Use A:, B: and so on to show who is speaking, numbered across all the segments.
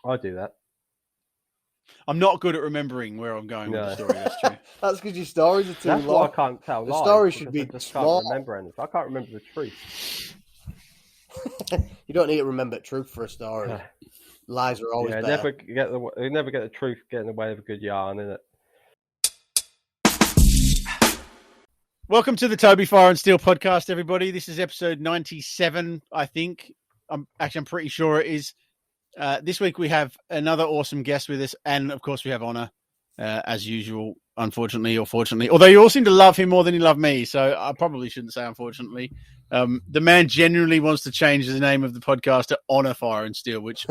A: I do that.
B: I'm not good at remembering where I'm going with the story. That's true.
C: That's because your stories are too
A: That's
C: long.
A: why I can't tell.
C: The story should be
A: I just
C: small.
A: can't remember anything. I can't remember the truth.
C: You don't need to remember truth for a story. Lies are always better.
A: Never get the truth get in the way of a good yarn, innit?
B: Welcome to the Toby Fire and Steel podcast, everybody. This is episode 97, I think. I'm pretty sure it is. This week we have another awesome guest with us, and of course we have Honor, as usual, unfortunately or fortunately. Although you all seem to love him more than you love me, so I probably shouldn't say unfortunately. The man genuinely wants to change the name of the podcast to Honor Fire and Steel, which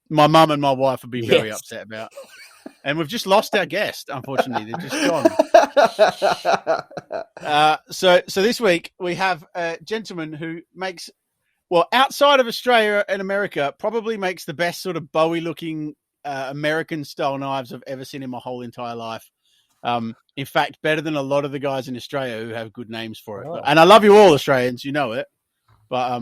B: my mum and my wife would be very upset about. And we've just lost our guest, unfortunately. They're just gone. So this week we have a gentleman who makes, well, outside of Australia and America, probably makes the best sort of Bowie-looking American-style knives I've ever seen in my whole entire life. In fact, better than a lot of the guys in Australia who have good names for it.
A: Oh.
B: And I love you all, Australians. You know it. But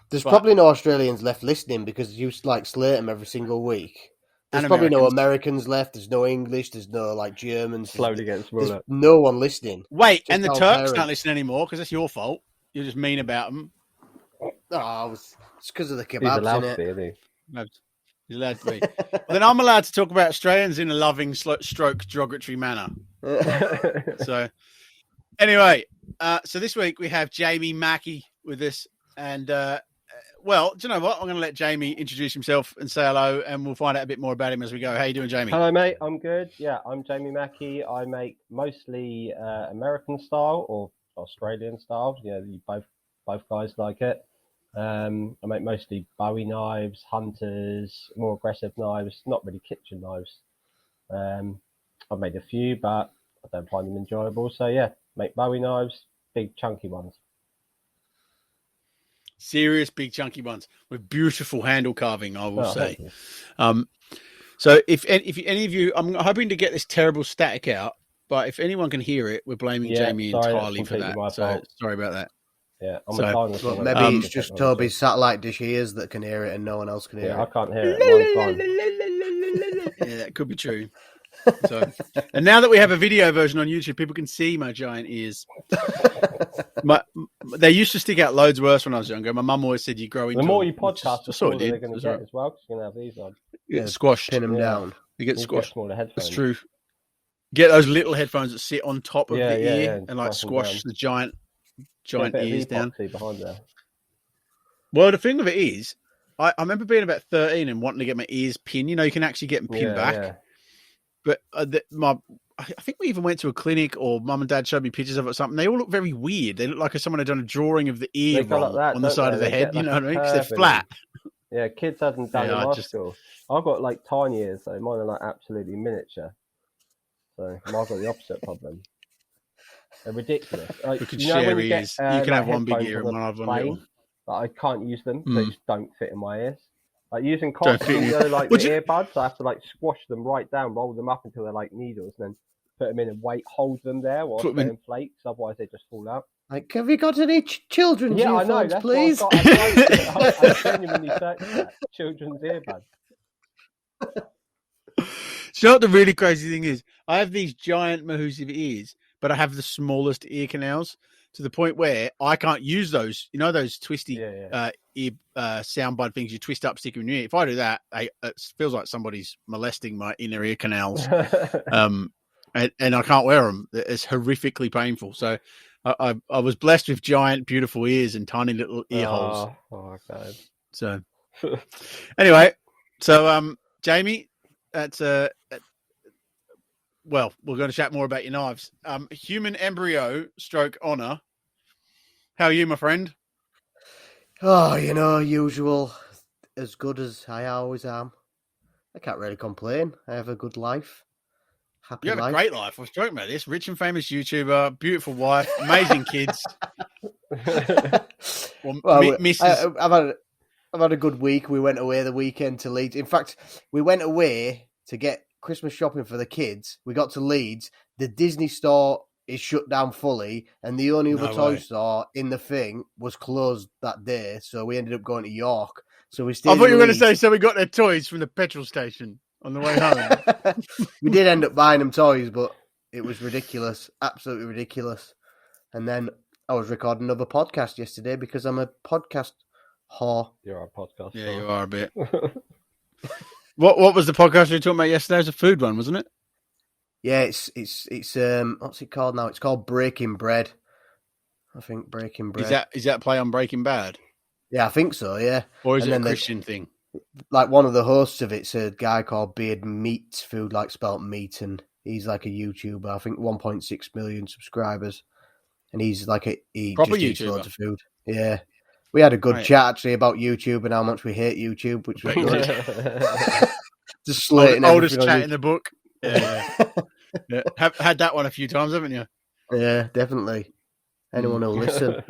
C: there's probably no Australians left listening because you slate them every single week. There's probably no Americans left. There's no English. There's no Germans.
A: Slowly getting smaller.
C: There's no one listening.
B: Wait, and the Turks don't listen anymore because that's your fault. You're just mean about them.
C: Oh, it's because of the kebabs,
A: He's allowed
C: innit?
A: to be, isn't he?
B: He's allowed to be. Well, then I'm allowed to talk about Australians in a loving stroke derogatory manner. So, anyway, so this week we have Jamie Mackie with us. And, well, do you know what? I'm going to let Jamie introduce himself and say hello, and we'll find out a bit more about him as we go. How you doing, Jamie?
A: Hello, mate. I'm good. Yeah, I'm Jamie Mackie. I make mostly American style or Australian style. Yeah, both guys like it. I make mostly bowie knives, hunters, more aggressive knives, not really kitchen knives. I've made a few, but I don't find them enjoyable. So yeah, make bowie knives, big chunky ones.
B: Serious big chunky ones with beautiful handle carving, I will say.
A: Thank you.
B: So if any of you, I'm hoping to get this terrible static out, but if anyone can hear it, we're blaming Jamie entirely for that. So sorry about that.
A: Yeah,
C: maybe it's just Toby's satellite dish ears that can hear it and no one else can hear it.
A: I can't hear it.
B: Yeah, that could be true. So, and now that we have a video version on YouTube, people can see my giant ears. They used to stick out loads worse when I was younger. My mum always said you grow into
A: the more you podcast, the smaller they're going to get
B: right.
A: as well, because you're going to have these on.
B: You get squashed.
C: Pin them down.
B: You get squashed.
A: Smaller headphones.
B: That's true. Get those little headphones that sit on top of the ear and like squash the giant ears down.
A: Behind there.
B: Well, the thing of it is, I remember being about 13 and wanting to get my ears pinned. You know, you can actually get them pinned back. Yeah. But I think we even went to a clinic, or mum and dad showed me pictures of it or something. They all look very weird. They look like someone had done a drawing of the ear roll on the side of the head. You know what I mean? Because they're flat.
A: Yeah, kids hasn't done in my school. I've got like tiny ears, so mine are like absolutely miniature. So I've got the opposite problem. They're ridiculous.
B: We could share ears. You can have one big ear and one other little.
A: But I can't use them. They just don't fit in my ears. Like using cotton, like the earbuds, I have to like squash them right down, roll them up until they're like needles, and then put them in and hold them there while putting flakes. Otherwise, they just fall out.
C: Like, have you got any children's earphones, please?
A: I genuinely searched that. Children's earbuds.
B: You know what the really crazy thing is? I have these giant mahoosive ears, but I have the smallest ear canals to the point where I can't use those. You know those twisty ear soundbud things you twist up, stick in your ear. If I do that, it feels like somebody's molesting my inner ear canals, and I can't wear them. It's horrifically painful. So I was blessed with giant, beautiful ears and tiny little ear holes.
A: Oh God.
B: So anyway, Jamie, that's well, we're going to chat more about your knives. Human embryo stroke honor. How are you, my friend?
C: Oh, usual. As good as I always am. I can't really complain. I have a good life. Happy
B: life. You have
C: a
B: great life. I was joking about this. Rich and famous YouTuber, beautiful wife, amazing kids.
C: I've had a good week. We went away the weekend to Leeds. In fact, we went away to get Christmas shopping for the kids. We got to Leeds. The Disney store is shut down fully, and the only other toy store in the thing was closed that day. So we ended up going to York. So we
B: I
C: stayed.
B: thought you were going to
C: Leeds.
B: say, so we got their toys from the petrol station on the way home.
C: We did end up buying them toys, but it was ridiculous, absolutely ridiculous. And then I was recording another podcast yesterday because I'm a podcast whore.
A: You're a podcast.
B: Yeah, you are a bit. What was the podcast you were talking about yesterday? It was a food one, wasn't it?
C: Yeah, it's what's it called now? It's called Breaking Bread. I think Breaking Bread.
B: Is that play on Breaking Bad?
C: Yeah, I think so. Yeah.
B: Or is
C: And
B: it a
C: then
B: Christian thing?
C: Like one of the hosts of it's a guy called Beard Meats Food, like spelt meat, and he's like a YouTuber. I think 1.6 million subscribers, and he's like he
B: Proper
C: just eats
B: YouTuber.
C: loads of food. Yeah, we had a good
B: Right.
C: chat actually about YouTube and how much we hate YouTube, which was good. Just slating
B: Oldest
C: everything on
B: chat in the book. Yeah. Yeah. Have had that one a few times, haven't you?
C: Yeah, definitely. Anyone who'll listen.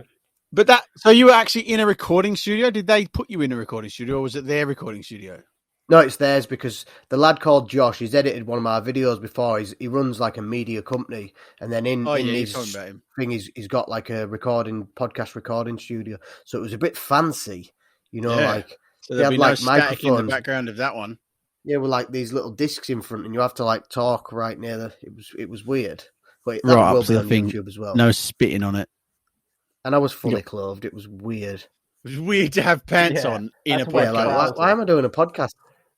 B: But so you were actually in a recording studio? Did they put you in a recording studio, or was it their recording studio?
C: No, it's theirs because the lad called Josh, he's edited one of my videos before. He runs like a media company, and then in
B: He's
C: his
B: talking about him.
C: thing, he's got like a podcast recording studio. So it was a bit fancy,
B: Yeah.
C: like
B: So
C: they
B: there'll
C: had
B: be no
C: like
B: static in the
C: microphones.
B: background of that one.
C: Yeah, with like these little discs in front, and you have to like talk right near the. It was weird, but that
B: Right
C: will
B: up to
C: be
B: the
C: on
B: thing.
C: YouTube as well.
B: No spitting on it.
C: And I was fully clothed. It was weird.
B: It was weird to have pants
A: Yeah,
B: on in a
A: that's weird,
C: Yeah,
B: podcast.
C: like why am I doing a podcast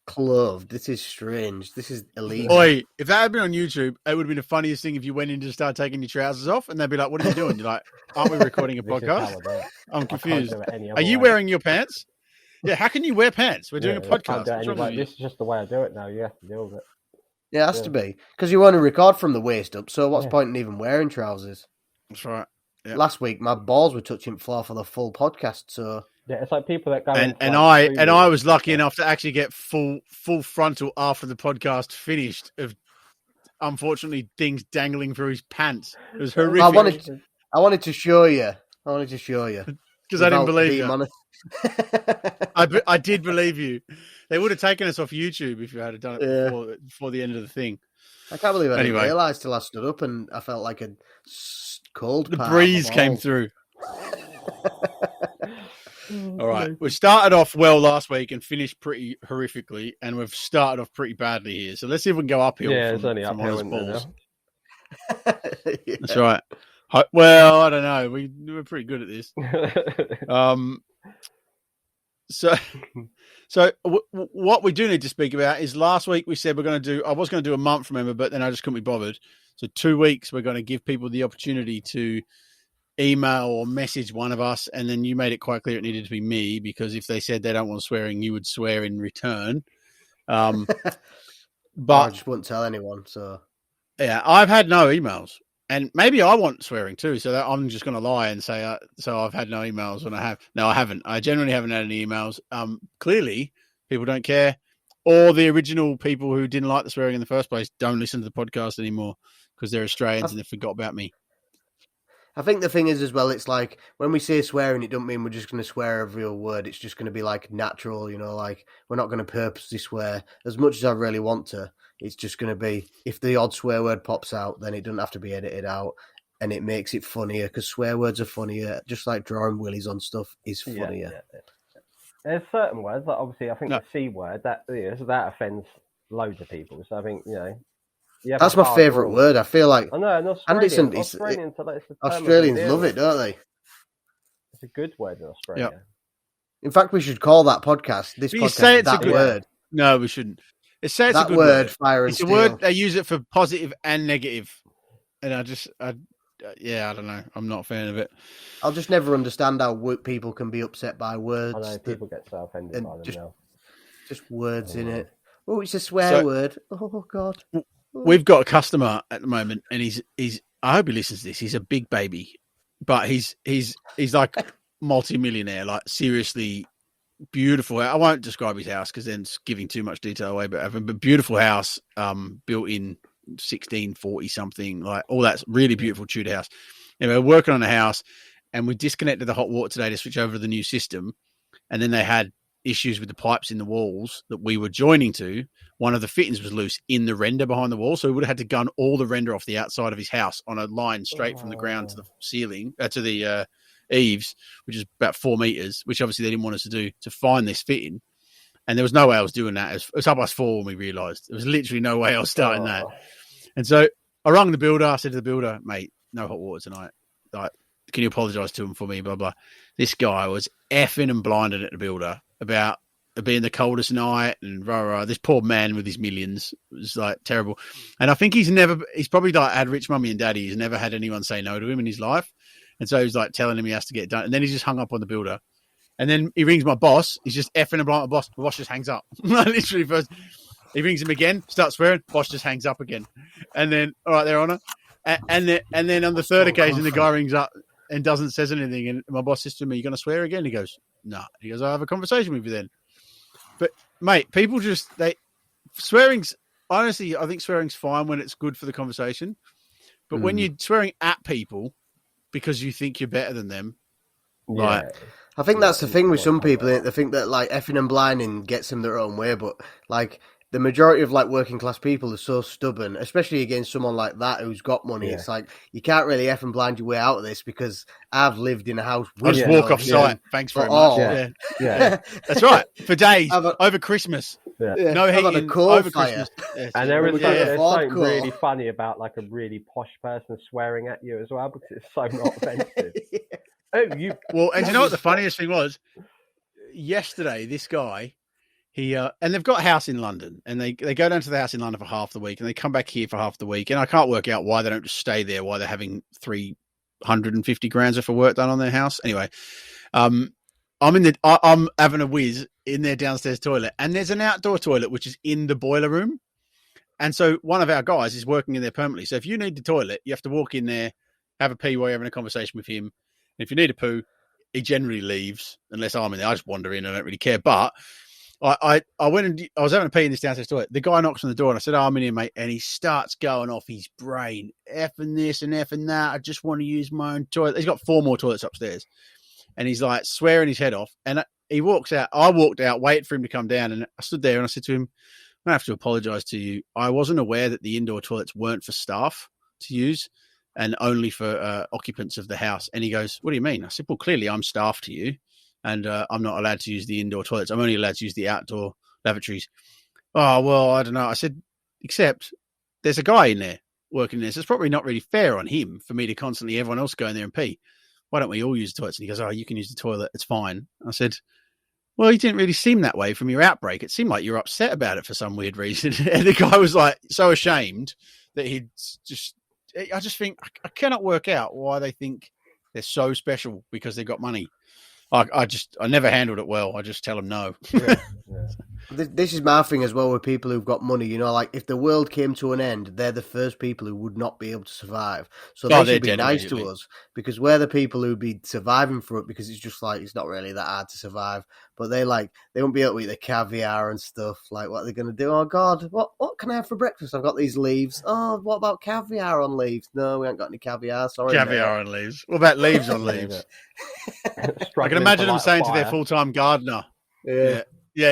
C: clothed? This is strange. This is illegal.
B: Oi, if that had been on YouTube, it would have been the funniest thing if you went in to start taking your trousers off, and they'd be like, "What are you doing?" You're like, "Aren't we recording a
A: This is how I
B: podcast?"
A: do it.
B: I'm
A: I can't
B: confused.
A: do it any
B: Are
A: other
B: you
A: way.
B: wearing your pants? Yeah. How can you wear pants? We're doing a
A: I can't
B: podcast.
A: do it
B: What's
A: any
B: wrong
A: way.
B: with you?
A: This is just the way I do it now. You have to deal with it.
C: Yeah, it has to be because you want to record from the waist up. So what's
A: Yeah.
C: the point in even wearing trousers?
B: That's right. Yeah.
C: Last week, my balls were touching the floor for the full podcast. So
A: Yeah, it's like people that go
B: And
A: into,
B: I
A: like,
B: I was
A: streaming
B: lucky
A: and
B: enough to actually get full frontal after the podcast finished. Of unfortunately things dangling through his pants. It was
A: stuff.
B: horrific
C: I wanted to show you.
B: because I didn't
C: Without
B: believe
C: being
B: you.
C: honest.
B: I did believe you. They would have taken us off YouTube if you had done it before the end of the thing.
C: I can't believe I didn't
B: Anyway.
C: realise till I stood up and I felt like a cold.
B: The
C: part
B: breeze
C: of my
B: came
C: balls.
B: through. All right. We started off well last week and finished pretty horrifically, and we've started off pretty badly here. So let's see if we can go uphill.
A: Yeah,
B: from,
A: it's only
B: from
A: uphill,
B: Honest
A: isn't it,
B: balls.
C: Yeah.
B: That's right. Well, I don't know. We're pretty good at this. So what we do need to speak about is last week we said I was going to do a month, remember, but then I just couldn't be bothered. So 2 weeks, we're going to give people the opportunity to email or message one of us. And then you made it quite clear it needed to be me, because if they said they don't want swearing, you would swear in return.
C: I
B: But
C: just wouldn't tell anyone. So
B: yeah, I've had no emails. And maybe I want swearing too, so that I'm just going to lie and say, so I've had no emails when I have. No, I haven't. I generally haven't had any emails. Clearly, people don't care. Or the original people who didn't like the swearing in the first place don't listen to the podcast anymore because they're Australians and they forgot about me.
C: I think the thing is as well, it's like when we say swearing, it doesn't mean we're just going to swear every other word. It's just going to be like natural, like we're not going to purposely swear as much as I really want to. It's just going to be, if the odd swear word pops out, then it doesn't have to be edited out, and it makes it funnier because swear words are funnier. Just like drawing willies on stuff is funnier.
A: Yeah. There's certain words, like obviously I think the C word, that offends loads of people. So I think,
C: That's my favourite word. I feel like
A: I know, and Australians
C: love it, don't they?
A: It's a good word in Australia.
B: Yep.
C: In fact, we should call that podcast,
B: But you say it's a
C: that
B: good
C: word.
B: No, we shouldn't. It's a
C: That
B: good
C: word,
B: word.
C: fire and
B: It's a
C: steel.
B: word they use it for positive and negative, and I don't know. I'm not a fan of it.
C: I'll just never understand how people can be upset by words.
A: I know people get so offended
C: and
A: by them
C: just-
A: now.
C: Just words in it. Oh, it's a swear word. Oh God.
B: We've got a customer at the moment, and he's. I hope he listens to this. He's a big baby, but he's like multi-millionaire, like seriously beautiful. I won't describe his house because then it's giving too much detail away. But beautiful house, built in 1640 something, like all that's really beautiful Tudor house. We're working on the house, and we disconnected the hot water today to switch over to the new system, and then they had issues with the pipes in the walls that we were joining to. One of the fittings was loose in the render behind the wall, so we would have had to gun all the render off the outside of his house on a line straight from the ground to the ceiling, to the eaves, which is about 4 meters, which obviously they didn't want us to do, to find this fitting. And there was no way I was doing that. It was 4:30 when we realised. There was literally no way I was starting that. And so I rang the builder. I said to the builder, mate, no hot water tonight. Like, can you apologise to him for me? Blah, blah. This guy was effing and blinding at the builder about it being the coldest night and rah, rah. This poor man with his millions. It was like terrible. And I think he's probably like had rich mummy and daddy. He's never had anyone say no to him in his life. And so he's like telling him he has to get it done. And then he just hung up on the builder. And then he rings my boss. He's just effing and blinding my boss. My boss just hangs up. Literally first. He rings him again, starts swearing. Boss just hangs up again. And then, all right, there, Honor. And then on the third occasion, the guy rings up and doesn't say anything. And my boss says to me, "You going to swear again?" He goes, "No." He goes, "I'll have a conversation with you then." But mate, people swearing's, honestly, I think swearing's fine when it's good for the conversation. But when you're swearing at people because you think you're better than them, like,
C: I think that's the thing with some people. They think that like effing and blinding gets them their own way, but like the majority of like working class people are so stubborn, especially against someone like that who's got money. Yeah. It's like you can't really eff and blind your way out of this because I've lived in a house.
B: I just walk off site. Thanks very much. Yeah. That's right. For days over Christmas. Yeah. No heating over Christmas.
A: Yes. And there's something really funny about like a really posh person swearing at you as well because it's so not offensive.
B: And you know what the funniest thing was? Yesterday, this guy, and they've got a house in London, and they go down to the house in London for half the week, and they come back here for half the week, and I can't work out why they don't just stay there, why they're having 350 grand worth of work done on their house. Anyway, I'm having a whiz in their downstairs toilet, and there's an outdoor toilet which is in the boiler room, and so one of our guys is working in there permanently. So if you need the toilet, you have to walk in there, have a pee while you're having a conversation with him. If you need a poo, he generally leaves unless I'm in there. I just wander in. I don't really care. But I went and I was having a pee in this downstairs toilet. The guy knocks on the door and I said, I'm in here, mate. And he starts going off his brain, effing this and effing that. I just want to use my own toilet. He's got 4 more toilets upstairs. And he's like swearing his head off. And he walks out. I walked out, waited for him to come down. And I stood there and I said to him, I have to apologize to you. I wasn't aware that the indoor toilets weren't for staff to use and only for occupants of the house. And he goes, what do you mean? I said, well, clearly I'm staff to you and I'm not allowed to use the indoor toilets. I'm only allowed to use the outdoor lavatories. Oh, well, I don't know. I said, except there's a guy in there working in there. So it's probably not really fair on him for me to constantly everyone else go in there and pee. Why don't we all use the toilets? And he goes, oh, you can use the toilet. It's fine. I said, well, you didn't really seem that way from your outbreak. It seemed like you were upset about it for some weird reason. And the guy was like so ashamed that I just think I cannot work out why they think they're so special because they've got money. I never handled it well. I just tell them no.
C: Yeah. This is my thing as well with people who've got money. You know, like if the world came to an end, they're the first people who would not be able to survive. So they should be nice to us because we're the people who'd be surviving for it because it's just like it's not really that hard to survive. But they won't be able to eat the caviar and stuff. Like what are they going to do? Oh God, what can I have for breakfast? I've got these leaves. Oh, what about caviar on leaves? No, we haven't got any caviar. Sorry.
B: Caviar on leaves. What about leaves on leaves? I can imagine them saying to their full-time gardener. Yeah,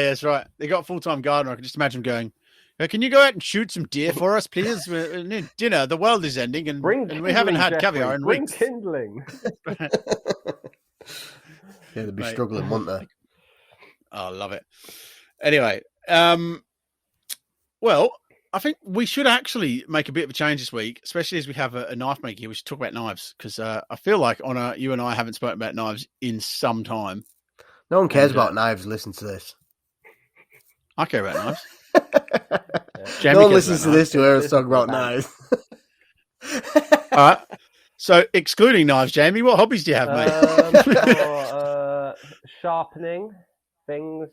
B: that's right. They got a full-time gardener. I can just imagine going, can you go out and shoot some deer for us, please? We need dinner. The world is ending, and we haven't had caviar in weeks.
A: Bring kindling.
C: Yeah, they'd be struggling, wouldn't they?
B: Oh, I love it. Anyway, well, I think we should actually make a bit of a change this week, especially as we have a knife maker here. We should talk about knives because I feel like you and I haven't spoken about knives in some time.
C: No one cares about knives. Listen to this.
B: I care about knives.
C: No one listens to this to hear us talk about knives.
B: All right. So, excluding knives, Jamie, what hobbies do you have, mate?
A: Sharpening things,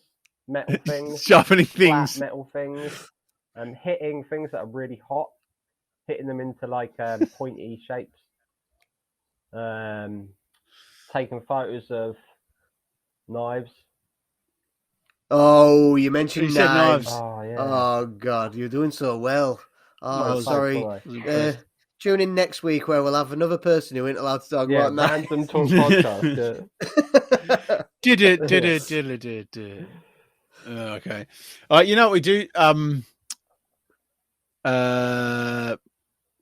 A: metal things.
B: Sharpening things.
A: Metal things. And hitting things that are really hot. Hitting them into like pointy shapes. Taking photos of knives.
C: Oh, you mentioned knives.
A: Oh, yeah.
C: Oh, God, you're doing so well. Oh, sorry. Tune in next week where we'll have another person who ain't allowed to talk about knives.
A: Random talk podcast.
B: Okay. You know what we do?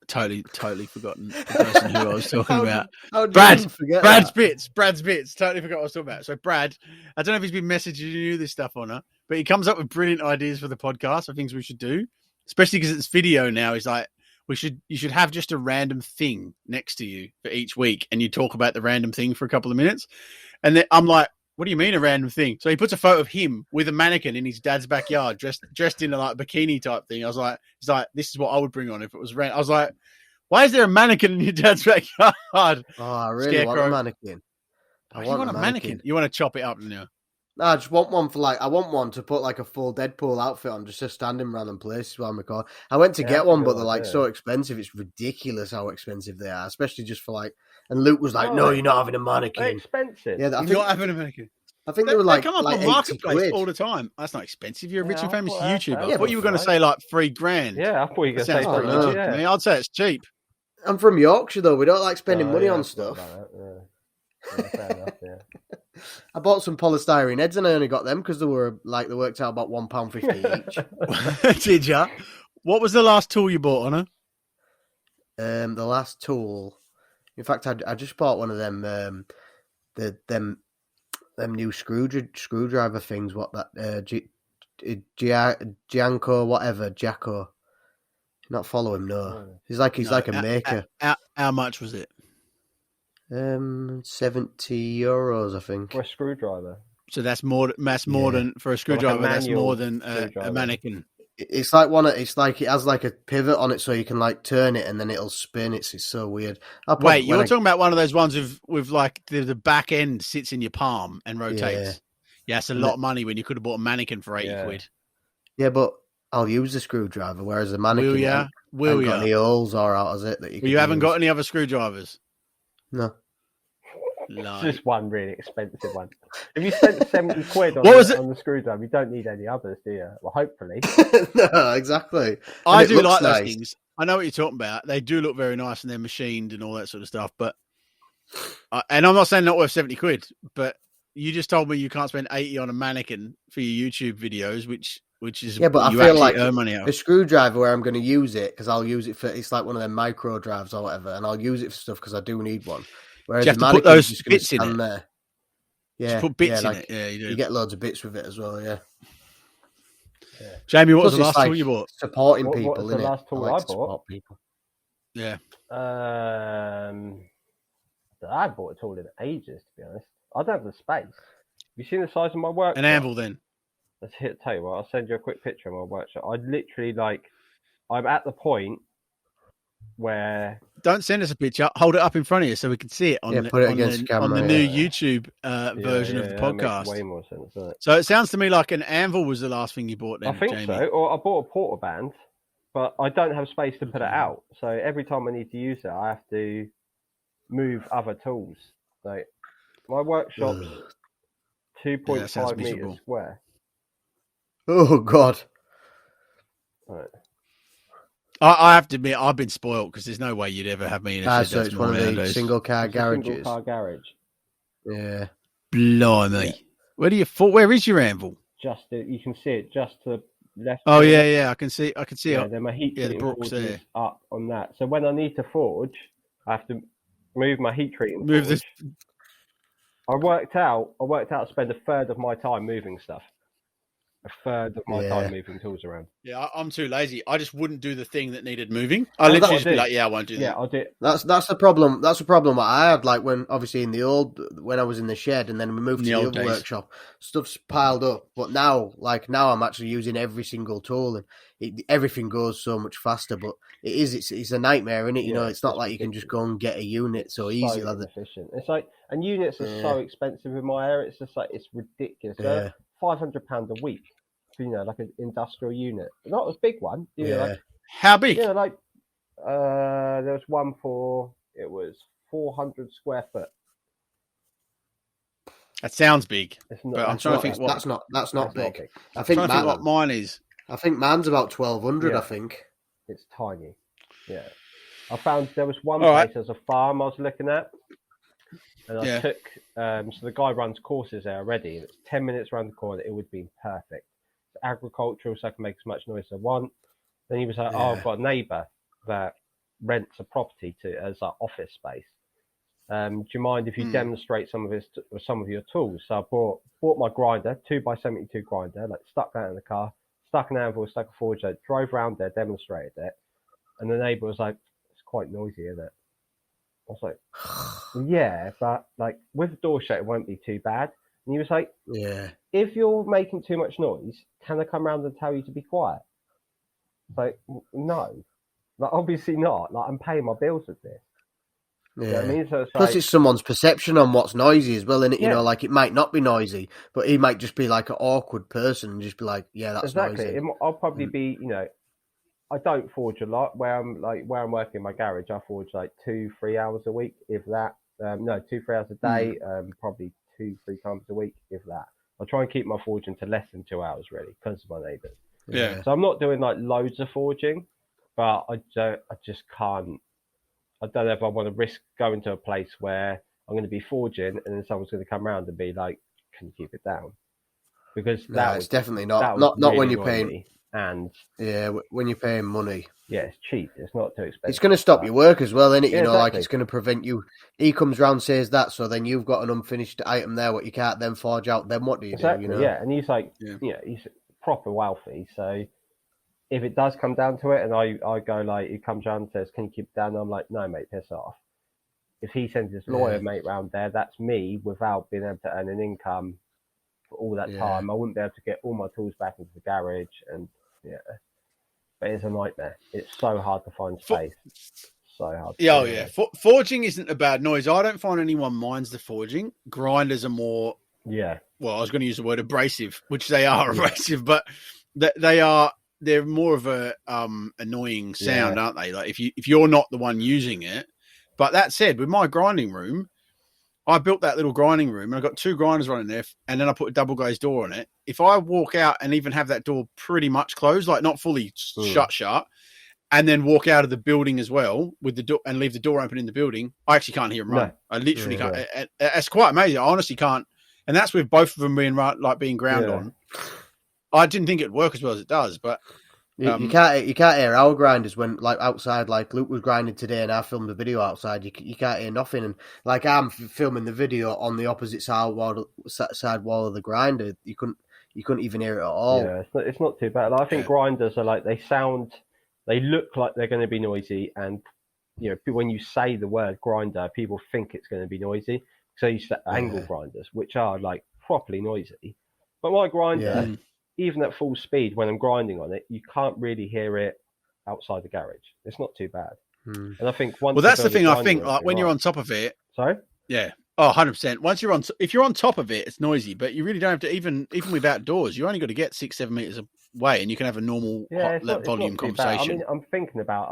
B: Totally forgotten the person who I was talking about.
C: How did
B: Brad.
C: you forget
B: Brad
C: that?
B: Spitz. Brad Spitz. Totally forgot what I was talking about. So Brad, I don't know if he's been messaging you this stuff or not, but he comes up with brilliant ideas for the podcast of things we should do, especially because it's video now. He's like, you should have just a random thing next to you for each week, and you talk about the random thing for a couple of minutes. And then I'm like, what do you mean a random thing? So he puts a photo of him with a mannequin in his dad's backyard, dressed in a like bikini type thing. I was like, he's like, this is what I would bring on if it was random. I was like, why is there a mannequin in your dad's backyard?
C: Oh, I really want
B: Scarecrow.
C: a mannequin.
B: You want a mannequin? You want to chop it up now?
C: No, I just want one I want one to put like a full Deadpool outfit on, just to stand in random places while I'm recording. I went to get one, but they're like so expensive. It's ridiculous how expensive they are, especially just for like. And Luke was like, "No, you're not having a mannequin.
A: They're expensive.
C: Yeah,
B: You're not having a mannequin.
C: I think they were like,
B: they come up
C: like
B: on Marketplace
C: £80.
B: all the time. That's not expensive. You're a rich and famous
A: I thought
B: YouTuber.
A: that
B: I thought you were going to say like $3,000.
A: Yeah, I thought you were going to say
B: That sounds pretty
C: no.
B: cheap to me. I'd say it's cheap.
C: I'm from Yorkshire though. We don't like spending money on
A: I forgot
C: stuff.
A: about that, yeah, fair enough, yeah.
C: I bought some polystyrene heads and I only got them because they worked out about £1.50 each.
B: Did ya? What was the last tool you bought on her?
C: The last tool. In fact, I just bought one of them. Them new screwdriver things. What that? Gianco whatever Jacko. Not follow him. No, he's like a maker.
B: How much was it?
C: €70, I think.
A: For a screwdriver.
B: So that's more than for a screwdriver. That's more than a mannequin.
C: It's like it's like it has like a pivot on it, so you can like turn it and then it'll spin. It's so weird.
B: Wait, you're talking about one of those ones with like the back end sits in your palm and rotates. Yeah, it's a lot of money when you could have bought a mannequin for 80 quid.
C: Yeah, but I'll use a screwdriver, whereas a mannequin
B: Will
C: got any holes or out, is it? That
B: you haven't got any other screwdrivers?
C: No.
A: It's just one really expensive one. If you spent 70 quid on the screwdriver, you don't need any others, do you? Well, hopefully.
C: No, exactly.
B: I do like those things. I know what you're talking about. They do look very nice and they're machined and all that sort of stuff. But and I'm not saying not worth 70 quid, but you just told me you can't spend 80 on a mannequin for your YouTube videos, which is
C: but I feel like
B: earn money out.
C: The screwdriver where I'm going to use it because I'll use it for it's like one of them micro drives or whatever, and I'll use it for stuff because I do need one. Whereas
B: you have to put those bits in it.
C: There. Yeah,
B: just put bits in it. Yeah, you do.
C: You get loads of bits with it as well. Yeah.
B: Jamie, what was the last tool you bought?
C: Supporting people.
A: What's the last tool I bought?
C: People.
B: Yeah.
A: I bought a tool in ages, to be honest. I don't have the space. Have you seen the size of my workshop?
B: An anvil, then.
A: Tell you what, I'll send you a quick picture of my workshop. I literally I'm at the point where.
B: Don't send us a picture. Hold it up in front of you so we can see it on the new YouTube version of the podcast.
A: Makes way more sense, doesn't it?
B: So it sounds to me like an anvil was the last thing you bought. Then,
A: I think
B: Jamie.
A: so. Or I bought a porta band, but I don't have space to put it out. So every time I need to use it, I have to move other tools. Like my workshop's 2.5 meters square.
C: Oh God!
A: Right.
B: I have to admit, I've been spoiled because there's no way you'd ever have me in a shed.
C: So it's one of the single car garages.
A: Single car garage.
C: Yeah.
B: Blimey. Yeah. Where is your anvil?
A: You can see it just to the left.
B: Oh yeah, I can see it.
A: Yeah, then my heat treating
B: Brooks
A: is up on that. So when I need to forge, I have to move my heat treating.
B: Move this.
A: I worked out to spend a third of my time moving stuff. A third of my time moving tools around.
B: Yeah, I'm too lazy. I just wouldn't do the thing that needed moving. I literally just be like, I won't do that.
A: Yeah, I'll do it.
C: That's the problem. That's the problem I had. Like when I was in the shed, and then we moved to the other workshop, stuff's piled up. But now I'm actually using every single tool, and everything goes so much faster. But it's a nightmare, isn't it? You know, it's not like you can just go and get a unit so easy.
A: Efficient. It's like, and units are so expensive in my area. It's just like it's ridiculous.
C: Yeah.
A: £500 a week, like an industrial unit, not a big one.
B: How big?
A: There was one it was 400 square foot.
B: That sounds big.
A: I'm trying to think
C: that's not big.
B: I think what mine is.
C: I think mine's about 1,200. Yeah. I think
A: it's tiny. Yeah, I found there was one place. There's a farm I was looking at. And I took, so the guy runs courses there already, and it's 10 minutes around the corner. It would be perfect. It's agricultural, so I can make as much noise as I want. Then he was like, I've got a neighbour that rents a property to as like office space. Do you mind if you demonstrate some of your tools? So I bought my grinder, 2x72 grinder, like stuck that in the car, stuck an anvil, stuck a forge, drove around there, demonstrated it, and the neighbour was like, "It's quite noisy, isn't it?" I was like, "Yeah, but like with the door shut, it won't be too bad." And he was like,
C: Yeah.
A: "If you're making too much noise, can I come round and tell you to be quiet?" It's like, no, like obviously not. Like I'm paying my bills with this.
C: Yeah.
A: You know what I mean? So it's
C: Plus,
A: like,
C: it's someone's perception on what's noisy as well, innit? You
A: Yeah.
C: know, like it might not be noisy, but he might just be like an awkward person and just be like, "Yeah, that's noisy."
A: I'll probably be, I don't forge a lot. Where I'm working in my garage, I forge like 2-3 hours a week, if that. No, 2-3 hours a day, probably 2-3 times a week, if that. I try and keep my forging to less than 2 hours, really, because of my neighbours.
B: Yeah.
A: So I'm not doing like loads of forging, but I just can't. I don't know if I want to risk going to a place where I'm going to be forging and then someone's going to come around and be like, "Can you keep it down?" Because
C: it's definitely not. Not
A: really
C: when you're paying.
A: me. And
C: when you're paying money.
A: Yeah, it's cheap. It's not too expensive.
C: It's going to stop your work as well, isn't it?
A: Yeah,
C: You know, like
A: exactly.
C: it's going to prevent you. He comes round, says that, so then you've got an unfinished item there, what you can't then forge out. Then what do you do? You know?
A: Yeah, and he's like, he's proper wealthy. So if it does come down to it, and I go like, he comes round and says, "Can you keep it down?" I'm like, "No, mate, piss off." If he sends his lawyer mate round there, that's me without being able to earn an income for all that time. I wouldn't be able to get all my tools back into the garage, and but it's a nightmare. It's so hard to find space. So hard.
B: Forging isn't a bad noise. I don't find anyone minds the forging. Grinders are more.
A: Yeah.
B: Well, I was going to use the word abrasive, which they are abrasive, but they're more of a annoying sound, aren't they? Like if you're not the one using it. But that said, with my grinding room, I built that little grinding room and I got 2 grinders running there, and then I put a double glazed door on it. If I walk out and even have that door pretty much closed, like not fully shut, and then walk out of the building as well with the door and leave the door open in the building, I actually can't hear them run. I literally can't. It's quite amazing. I honestly can't. And that's with both of them being ground on. I didn't think it'd work as well as it does, but
C: you can't hear our grinders when like outside. Like Luke was grinding today, and I filmed a video outside. You can't hear nothing, and like I'm filming the video on the opposite side wall of the grinder. You couldn't even hear it at all.
A: Yeah, it's not too bad. Like, I think grinders are like they look like they're going to be noisy, and when you say the word grinder, people think it's going to be noisy. So you say angle grinders, which are like properly noisy. But my grinder, even at full speed, when I'm grinding on it, you can't really hear it outside the garage. It's not too bad. And I think
B: that's the thing. I think like when you're on top of it.
A: Sorry.
B: Yeah. Oh, 100%. Once if you're on top of it, it's noisy, but you really don't have to even with outdoors. You only got to get 6-7 meters away, and you can have a normal volume conversation.
A: I mean, I'm thinking about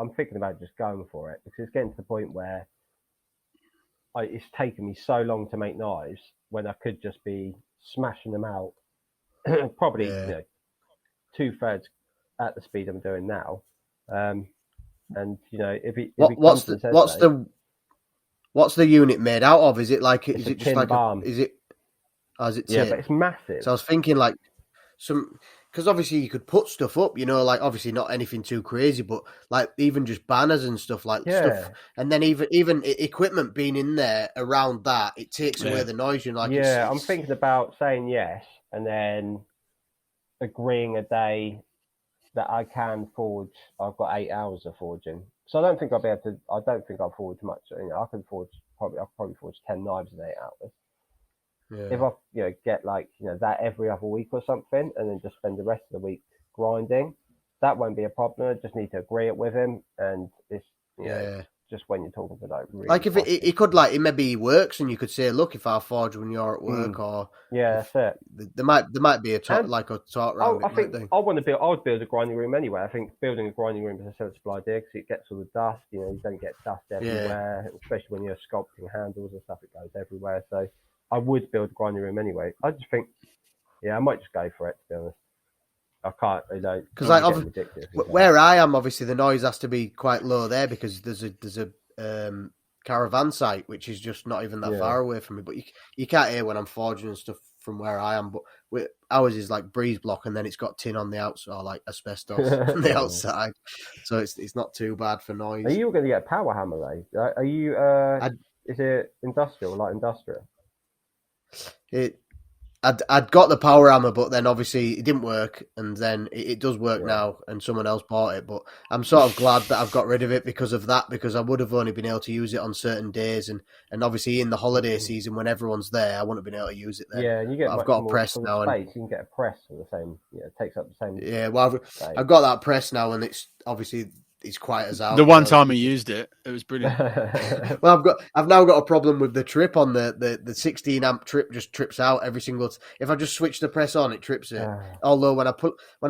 A: just going for it because it's getting to the point where it's taken me so long to make knives when I could just be smashing them out, probably 2/3 at the speed I'm doing now. And
C: what's the unit made out of? Is it like is it just like
A: barm.
C: Is it? Oh, is it?
A: Yeah, but it's massive.
C: So I was thinking like because obviously you could put stuff up, like obviously not anything too crazy, but like even just banners and stuff stuff, and then even equipment being in there around that, it takes away the noise.
A: I'm thinking about saying yes and then agreeing a day that I can forge. I've got 8 hours of forging, so I don't think I'll be able to. I don't think I'll forge much. I can forge I'll probably forge 10 knives in 8 hours. If I get like that every other week or something, and then just spend the rest of the week grinding, that won't be a problem. I just need to agree it with him, and it's just when you're talking to like really
C: like if it could like it maybe works, and you could say, look, if I forge when you're at work, or
A: that's it.
C: There might be a talk round.
A: I would build a grinding room anyway. I think building a grinding room is a sensible idea because it gets all the dust. You don't get dust everywhere, especially when you're sculpting handles and stuff. It goes everywhere, so. I would build a grinding room anyway. I just think, I might just go for it, to be honest. I can't,
C: because where I am, obviously the noise has to be quite low there because there's a caravan site which is just not even that far away from me. But you can't hear when I'm forging and stuff from where I am, but ours is like breeze block, and then it's got tin on the outside, or like asbestos on the outside, so it's not too bad for noise.
A: Are you going to get a power hammer though? Are you? Is it industrial, like industrial?
C: I'd got the power hammer, but then obviously it didn't work, and then it does work now, and someone else bought it. But I'm sort of glad that I've got rid of it because of that, because I would have only been able to use it on certain days, and obviously in the holiday season when everyone's there, I wouldn't have been able to use it then.
A: Yeah, and you get.
C: I've got a press now,
A: space. You can get a press for the same. Yeah, it takes up the same.
C: Yeah, well, I've got that press now, and it's obviously. It's quite as out.
B: The one time I used it, it was brilliant.
C: Well, I've now got a problem with the trip on the 16 amp trip. Just trips out every single. If I just switch the press on, it trips it. Although when I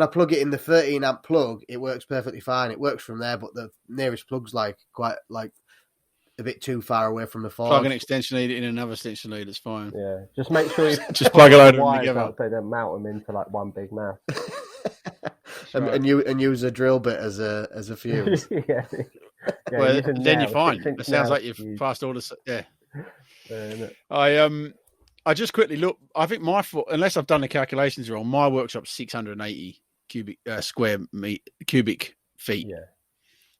C: plug it in the 13 amp plug, it works perfectly fine. It works from there, but the nearest plug's quite a bit too far away from the forge.
B: Plug an extension lead in another extension lead. It's fine.
A: Yeah, just make sure you
B: just plug a load of them together.
A: Out so they don't mount them into like one big mass.
C: And use a drill bit as a fuse.
A: Yeah,
B: well, then you're fine. It sounds like you've fast orders. Yeah. I just quickly look. I think unless I've done the calculations wrong, my workshop's 680 cubic feet.
A: Yeah.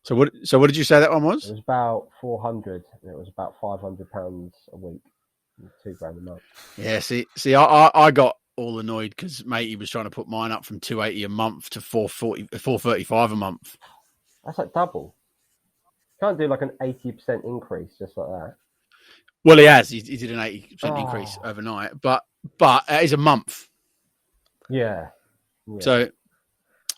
B: So what did you say that one was?
A: It was about 400. And it was about £500 a week, £2,000 a month.
B: Yeah. See, I got all annoyed because matey was trying to put mine up from 280 a month to 435 a month.
A: That's like double. Can't do like an 80% increase just like that.
B: Well, he has. He did an 80% increase overnight, but it is a month.
A: Yeah.
B: So,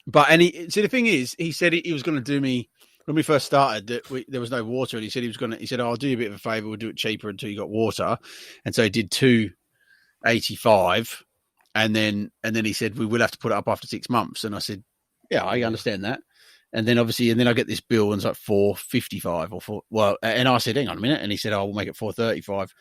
B: the thing is, he said he was going to do me when we first started. That there was no water, and he said he was going to. He said, "I'll do you a bit of a favor. We'll do it cheaper until you got water." And so he did 285. And then he said, we will have to put it up after 6 months. And I said, yeah, I understand that. And then obviously, I get this bill and it's like 455 or 4. Well, and I said, hang on a minute. And he said, we'll make it 435.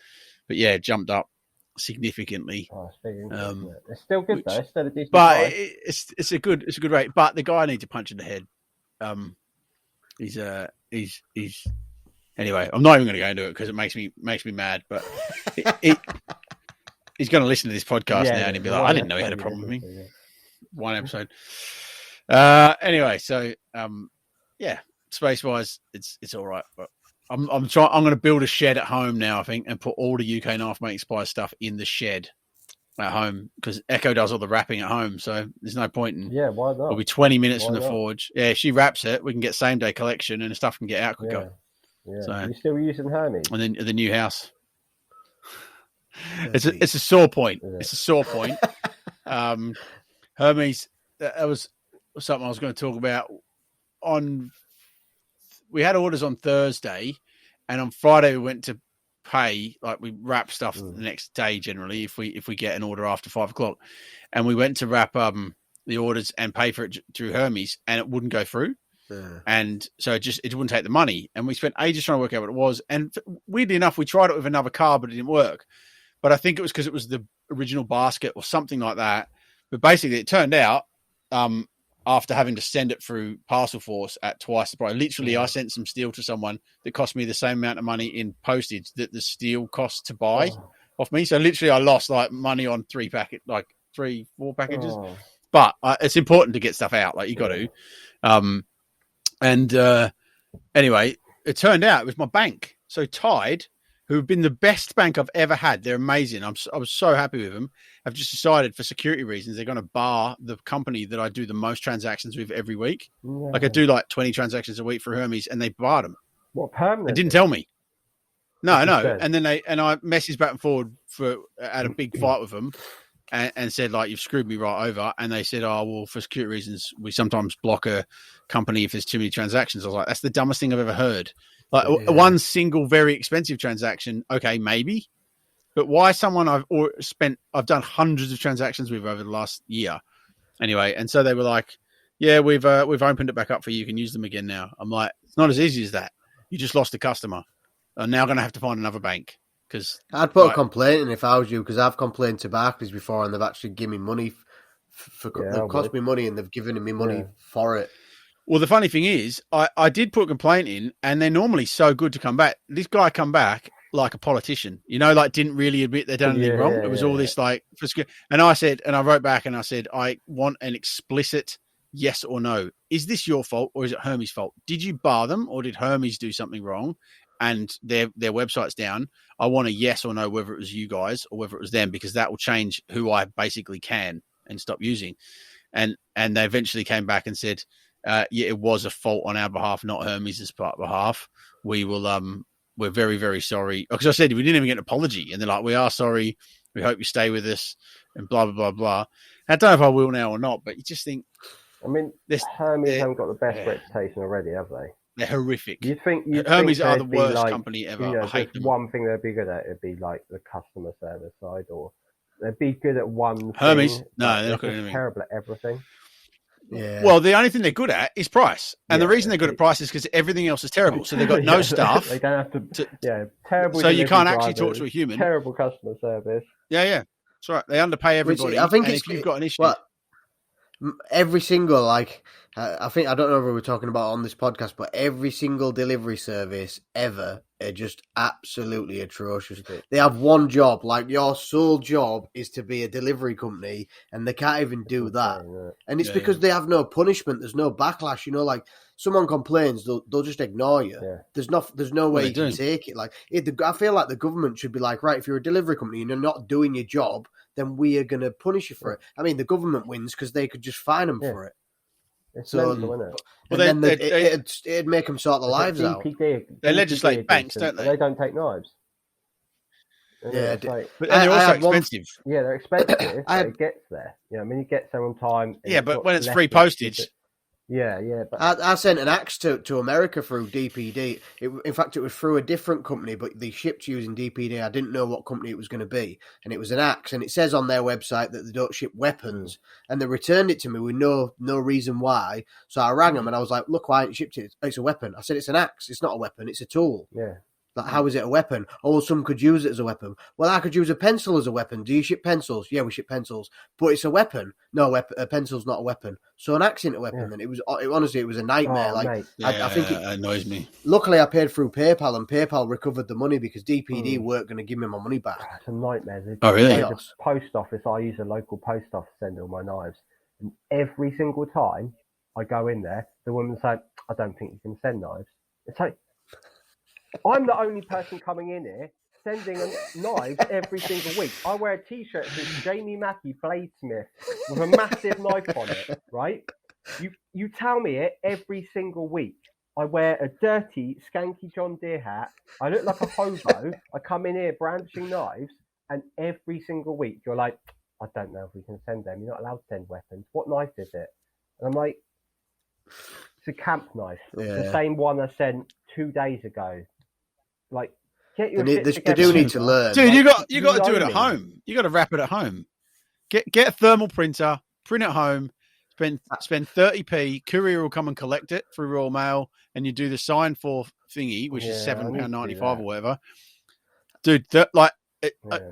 B: But yeah, it jumped up significantly.
A: It's still good though. It's still a decent
B: price. It's a good rate. But the guy needs a punch in the head. He's anyway, I'm not even going to go into it because it makes me mad. But he's going to listen to this podcast now and he'll be like, I didn't know he had a problem with me. One episode. Anyway, so space wise, it's all right. But I'm going to build a shed at home now, I think, and put all the UK Knifemaker Supplies stuff in the shed at home because Echo does all the wrapping at home. So there's no point in.
A: Yeah, why not?
B: It'll be 20 minutes from the forge. Yeah, she wraps it. We can get same day collection and the stuff can get out quicker.
A: Yeah.
B: So,
A: you're still using Hermes?
B: And then the new house. It's a sore point. It's a sore point. Hermes, that was something I was going to talk about. We had orders on Thursday, and on Friday we went to pay. Like we wrap stuff the next day generally if we get an order after 5 o'clock, and we went to wrap the orders and pay for it through Hermes, and it wouldn't go through. And so it wouldn't take the money, and we spent ages trying to work out what it was. And weirdly enough, we tried it with another car, but it didn't work. But I think it was because it was the original basket or something like that. But basically, it turned out after having to send it through Parcel Force at twice the price. Literally, I sent some steel to someone that cost me the same amount of money in postage that the steel cost to buy off me. So literally, I lost like money on 4 packages. But it's important to get stuff out. Like you got to. Anyway, it turned out it was my bank. So Tide, who have been the best bank I've ever had. They're amazing. I was so happy with them. I've just decided for security reasons, they're going to bar the company that I do the most transactions with every week. Yeah. Like I do like 20 transactions a week for Hermes and they barred them.
A: What, permanent?
B: They didn't tell me. No. And then I messaged back and forward had a big fight with them and said like, you've screwed me right over. And they said, well, for security reasons, we sometimes block a company if there's too many transactions. I was like, that's the dumbest thing I've ever heard. Like one single very expensive transaction, okay, maybe. But why someone I've done hundreds of transactions with over the last year. Anyway, and so they were like, yeah, we've opened it back up for you. You can use them again now. I'm like, it's not as easy as that. You just lost a customer. I'm now going to have to find another bank.
C: I'd put a complaint in if I was you, because I've complained to Barclays before and they've actually given me money. They've cost me money and they've given me money for it.
B: Well, the funny thing is, I did put a complaint in, and they're normally so good to come back. This guy come back, like a politician, like didn't really admit they'd done anything wrong. It was all this like, and I wrote back and I said, I want an explicit yes or no. Is this your fault or is it Hermes' fault? Did you bar them or did Hermes do something wrong and their website's down? I want a yes or no, whether it was you guys or whether it was them, because that will change who I basically can and stop using. And they eventually came back and said, it was a fault on our behalf, not Hermes' behalf. We will, we're very, very sorry. Because I said, we didn't even get an apology. And they're like, we are sorry. We hope you stay with us and blah, blah, blah, blah. I don't know if I will now or not, but you just think.
A: I mean, Hermes haven't got the best reputation already, have they?
B: They're horrific.
A: Hermes
B: are the worst company ever. I hate them.
A: One thing they'd be good at, it'd be like the customer service side, or they'd be good at one
B: Hermes,
A: thing.
B: no, they're not good at anything.
A: Terrible at everything.
C: Yeah.
B: Well, the only thing they're good at is price. And the reason they're good at price is because everything else is terrible. So they've got no staff.
A: They don't have to terrible.
B: So you can't actually talk to a human.
A: Terrible customer service.
B: Yeah. That's right. They underpay everybody.
C: I think
B: if you've got an issue.
C: Well, every single, I don't know if we were talking about on this podcast, but every single delivery service ever are just absolutely atrocious. They have one job, like your sole job is to be a delivery company, and they can't even do that. And it's because they have no punishment. There's no backlash. Like someone complains, they'll just ignore you. Yeah. There's no way you can take it. Like I feel like the government should be like, right, if you're a delivery company and you're not doing your job, then we are going to punish you for it. I mean, the government wins because they could just fine them for it.
A: It's mental, isn't it?
C: Well, then it'd make them sort their lives out.
B: They legislate banks, don't they?
A: They don't take knives.
C: Yeah,
B: but they're also expensive.
A: They're expensive, but it gets there. You get there on time.
B: Yeah, but when it's free postage.
A: Yeah. But
C: I sent an axe to America through DPD. In fact, it was through a different company, but they shipped using DPD. I didn't know what company it was going to be, and it was an axe. And it says on their website that they don't ship weapons, and they returned it to me with no reason why. So I rang them and I was like, "Look, why haven't you shipped it? It's a weapon." I said, "It's an axe. It's not a weapon. It's a tool."
A: Yeah.
C: Like, how is it a weapon? Oh, well, some could use it as a weapon. Well, I could use a pencil as a weapon. Do you ship pencils? Yeah, we ship pencils. But it's a weapon. No, a pencil's not a weapon. So an axe isn't a weapon. And honestly, it was a nightmare. I think it
B: annoys me.
C: Luckily, I paid through PayPal, and PayPal recovered the money because DPD weren't going to give me my money back.
A: It's a nightmare.
B: Oh, really?
A: The post office, I use a local post office to send all my knives. And every single time I go in there, the woman's like, I don't think you can send knives. It's like, I'm the only person coming in here sending knives every single week. I wear a T-shirt that says Jamie Mackie Bladesmith with a massive knife on it, right? You tell me it every single week. I wear a dirty, skanky John Deere hat. I look like a hobo. I come in here brandishing knives, and every single week you're like, I don't know if we can send them. You're not allowed to send weapons. What knife is it? And I'm like, it's a camp knife.
C: Yeah.
A: The same one I sent 2 days ago. Like, get your
C: they do need to learn.
B: Dude, you got to do it at home. You got to wrap it at home. Get a thermal printer, print at home, spend 30p. Courier will come and collect it through Royal Mail, and you do the sign for thingy, which is £7.95 or whatever. Dude,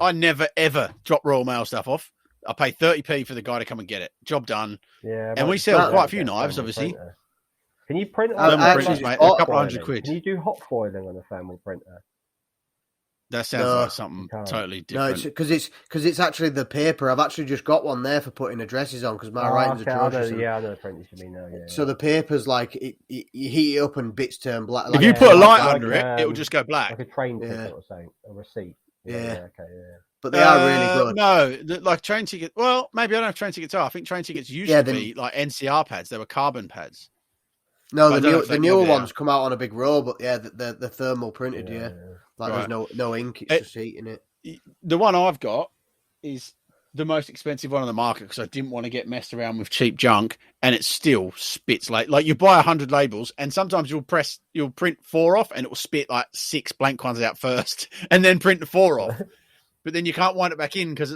B: I never ever drop Royal Mail stuff off. I pay 30p for the guy to come and get it. Job done.
A: Yeah,
B: and we sell quite a few knives, obviously.
A: Printer. Can you print
B: thermal printers, mate? A couple £100.
A: Can you do hot foiling on a thermal printer?
B: That sounds like something totally different.
C: No, because it's actually the paper. I've actually just got one there for putting addresses on because my writing's atrocious.
A: I know the printers you mean. Yeah.
C: So the paper's like you heat it up and bits turn black.
B: If you put a light under it will just go black.
A: Like a train ticket or something, a receipt.
C: Yeah.
A: Okay.
C: But they are really good.
B: No, like train tickets. Well, maybe I don't have train tickets. I think train tickets used to be like NCR pads. They were carbon pads.
C: No, the newer ones come out on a big roll, but the thermal printed. Yeah. Like there's no ink. It's just heating it.
B: The one I've got is the most expensive one on the market because I didn't want to get messed around with cheap junk, and it still spits like you buy 100 labels, and sometimes you'll print 4 off, and it will spit like 6 blank ones out first, and then print the 4 off. But then you can't wind it back in because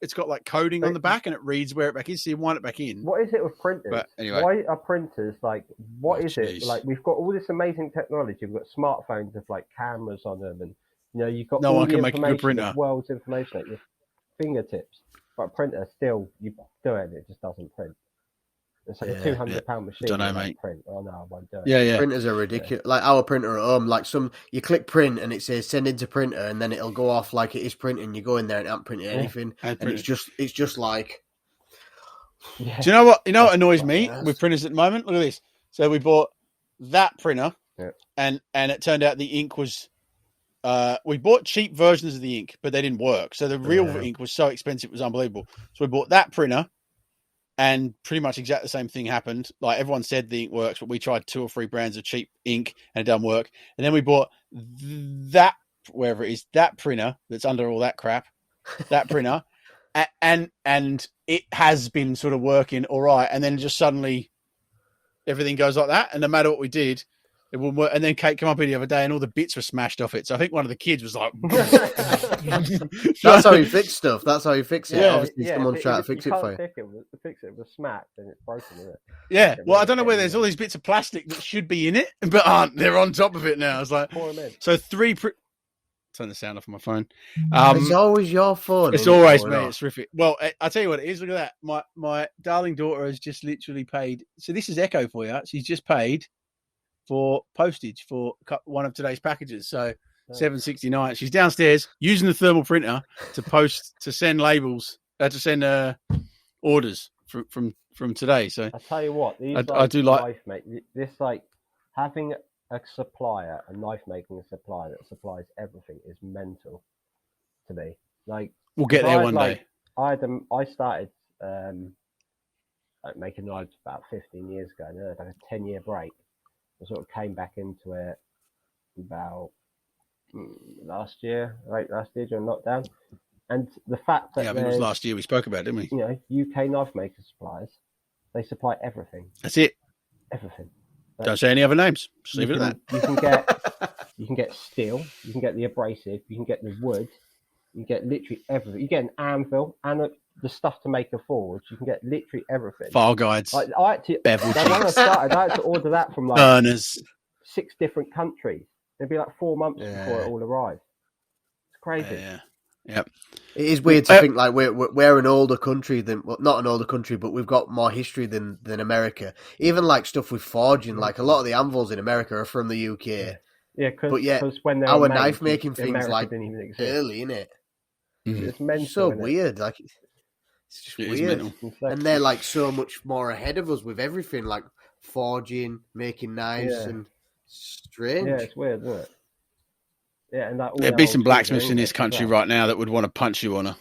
B: it's got like coding on the back, and it reads where it back is, so you wind it back in.
A: What is it with printers?
B: But anyway,
A: why are printers like? What is it like? We've got all this amazing technology. We've got smartphones with like cameras on them, and you've got
B: no
A: all
B: one
A: the
B: can make a good printer.
A: The world's information at your fingertips. But a printer, still, you do it, and it just doesn't print. It's like a £200 machine.
B: Don't know, mate.
A: Print. Oh no, I won't do it.
B: Yeah.
C: Printers are ridiculous. Like our printer at home, like you click print and it says send into printer, and then it'll go off like it is printing. You go in there and it ain't printing anything, and it's just like.
B: Yeah. Do you know what? You know what annoys me with printers at the moment? Look at this. So we bought that printer, and it turned out the ink was. We bought cheap versions of the ink, but they didn't work. So the real ink was so expensive, it was unbelievable. So we bought that printer. And pretty much exactly the same thing happened. Like everyone said the ink works, but we tried 2 or 3 brands of cheap ink and it doesn't work. And then we bought that, wherever it is, that printer that's under all that crap, that printer. And it has been sort of working all right. And then just suddenly everything goes like that. And no matter what we did, it wouldn't work. And then Kate came up here the other day and all the bits were smashed off it. So I think one of the kids was like...
C: That's how you fix stuff. That's how you fix it. Obviously, someone's trying to fix it for you.
A: Fix it with a smack, then it's broken, isn't it?
B: Yeah. Well, I don't know where there's all these bits of plastic that should be in it, but aren't. They're on top of it now. I was like... So 3... Turn the sound off on my phone.
C: It's always your phone.
B: It's always me. It's terrific. Well, I'll tell you what it is. Look at that. My darling daughter has just literally paid... So this is Echo for you. She's just paid... for postage for one of today's packages. So $7.69. She's downstairs using the thermal printer to send labels, to send orders from today. So
A: I tell you what,
B: I do like
A: knife make this, like having a supplier, a knife making supplier that supplies everything is mental to me. Like
B: we'll get there one day.
A: I started making knives about 15 years ago, and then I had a 10-year break. I sort of came back into it about last year during lockdown. And the fact that
B: I think it was last year we spoke about it, didn't we?
A: You know, UKnifemaker Supplies, they supply everything.
B: That's it.
A: Everything.
B: Don't say any other names. Just leave it at
A: that. You can get steel, you can get the abrasive, you can get the wood, you can get literally everything. You get an anvil and the stuff to make a forge. You can get literally everything.
B: File guides.
A: Like, I had to,
B: bevel
A: when I started, I had to order that from like
B: burners.
A: 6 different countries. It'd be like 4 months before it all arrived. It's crazy.
B: Yep.
C: It is weird to think like we're an older country than, well, not an older country, but we've got more history than America. Even like stuff with forging, like a lot of the anvils in America are from the UK.
A: Yeah, because when
C: our
A: made,
C: knife making things
A: America
C: like
A: didn't even exist.
C: early, innit?
A: It's mental,
C: so weird. Like it's just weird, and they're like so much more ahead of us with everything, like forging, making knives, and strange.
A: Yeah, it's weird, isn't it? Yeah, and
B: there'd be some blacksmiths in this country right now that would want to punch you on her.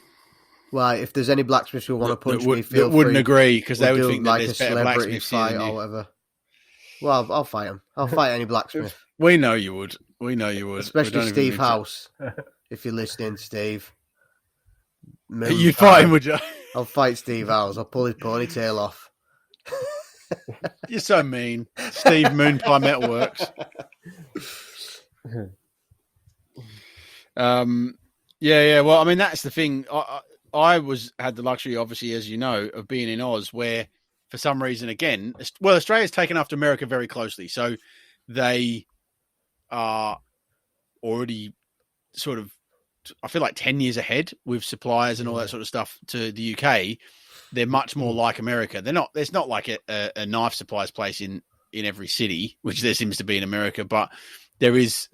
C: Well, if there's any blacksmiths who want to punch me,
B: that wouldn't agree because they would think that there's better blacksmiths
C: fight or whatever. Well, I'll fight them. I'll fight any blacksmith.
B: We know you would.
C: Especially Steve House. If you're listening, Steve.
B: You'd fight him, would you?
C: I'll fight Steve House. I'll pull his ponytail off.
B: You're so mean. Steve Moonpie Metalworks. Yeah. Well, I mean, that's the thing. I had the luxury, obviously, as you know, of being in Oz, where for some reason, again, Australia's taken after America very closely. So they are already sort of, I feel like 10 years ahead with suppliers and all that sort of stuff to the UK. They're much more like America. There's not like a knife supplies place in every city, which there seems to be in America, but there's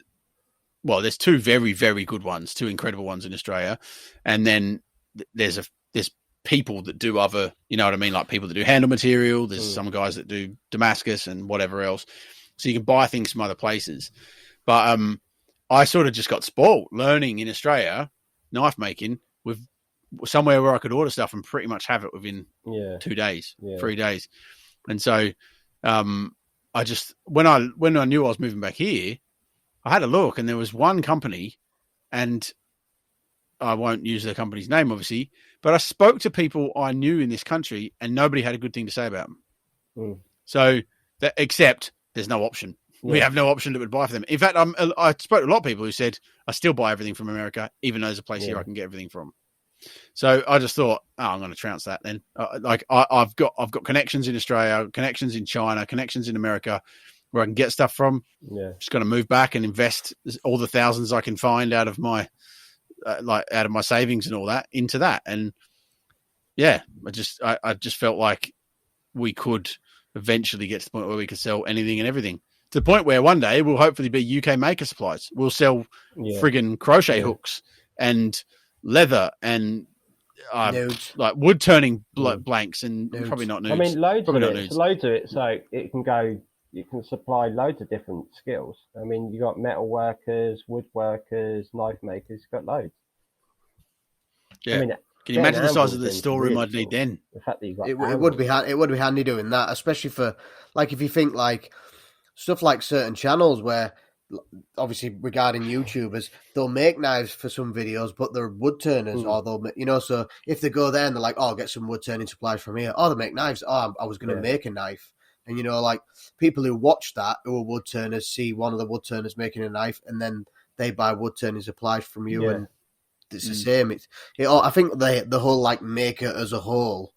B: 2 very, very good ones, 2 incredible ones in Australia. And then there's people that do other, you know what I mean? Like people that do handle material. There's some guys that do Damascus and whatever else. So you can buy things from other places. But I sort of just got spoiled learning in Australia, knife making, with somewhere where I could order stuff and pretty much have it within 2 days, 3 days. And so I just, when I knew I was moving back here, I had a look and there was one company, and I won't use the company's name, obviously, but I spoke to people I knew in this country and nobody had a good thing to say about them. So except there's no option. We have no option that would buy for them. In fact, I spoke to a lot of people who said, I still buy everything from America, even though there's a place here I can get everything from. So I just thought, I'm going to trounce that then. I've got connections in Australia, connections in China, connections in America where I can get stuff from. Just going to move back and invest all the thousands I can find out of my out of my savings and all that into that. And I just felt like we could eventually get to the point where we can sell anything and everything. To the point where one day we'll hopefully be UKnifemaker Supplies. We'll sell friggin' crochet hooks and leather and like wood turning blanks and probably not nudes.
A: I mean, loads
B: probably
A: of it. So it can go. You can supply loads of different skills. I mean, you got metal workers, woodworkers, knife makers. You've got loads.
B: Yeah.
A: I mean,
B: can you imagine the size of the storeroom I'd need then?
A: The fact that you've got
C: it would be handy doing that, especially for like if you think like stuff like certain channels where obviously regarding YouTubers, they'll make knives for some videos, but they're wood turners, or they'll so if they go there and they're like, oh, get some wood turning supplies from here, they make knives. Oh, I was going to make a knife. And, like people who watch that, who are wood turners, see one of the wood turners making a knife, and then they buy wood turning supplies from you. And it's the same. I think the whole like maker as a whole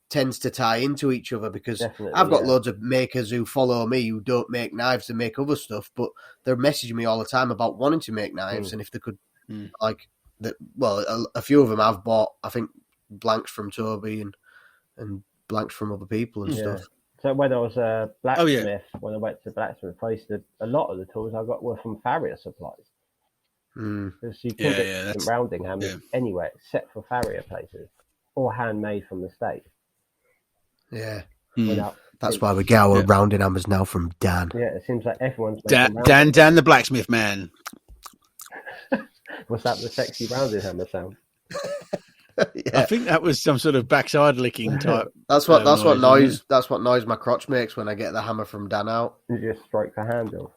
C: tends to tie into each other because I've got loads of makers who follow me who don't make knives, they make other stuff, but they're messaging me all the time about wanting to make knives. And if they could, a few of them I've bought, I think, blanks from Toby and blanks from other people and stuff.
A: So when I was a blacksmith, when I went to blacksmith, a lot of the tools I got were from farrier supplies. Because you can get rounding hammers anywhere except for farrier places or handmade from the States.
C: Yeah. That's why we get our rounding hammers now from Dan.
A: Yeah, it seems like everyone's
B: Dan the blacksmith man.
A: Was that the sexy rounding hammer sound?
B: I think that was some sort of backside licking type.
C: That's what noise my crotch makes when I get the hammer from Dan out.
A: You just strike the handle.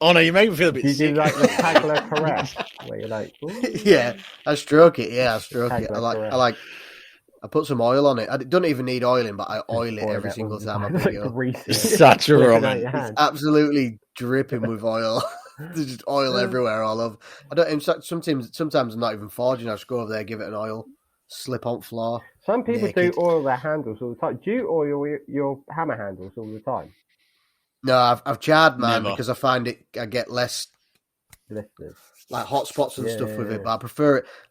B: Oh no, you make me feel a bit sick.
A: You do like the Tagler caress, where you're like, ooh.
C: Yeah, I stroke it. Yeah, I stroke it. I put some oil on it. I don't even need oiling, but I oil it every single time I pick it up.
B: Such a Roman.
C: It's absolutely dripping with oil. There's just oil everywhere all over. I don't. Sometimes I'm not even forging. I just go over there, give it an oil, slip on floor.
A: Some people do oil their handles all the time. Do you oil your hammer handles all the time?
C: No, I've jarred mine because I find I get less
A: blisters,
C: like hot spots and stuff with it. But I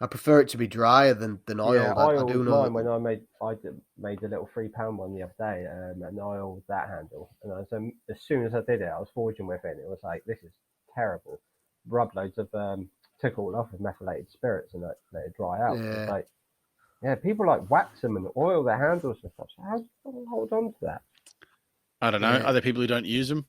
C: prefer it to be drier than oil.
A: Yeah,
C: I do know
A: mine when I made a little £3 one the other day, and I oiled that handle. And as soon as I did it, I was forging with it. And it was like, this is terrible. Rub loads of took all off with methylated spirits and let it dry out.
C: Yeah.
A: It's like, people like wax them and oil their handles and stuff. So how do you hold on to that?
B: I don't know. Other people who don't use them.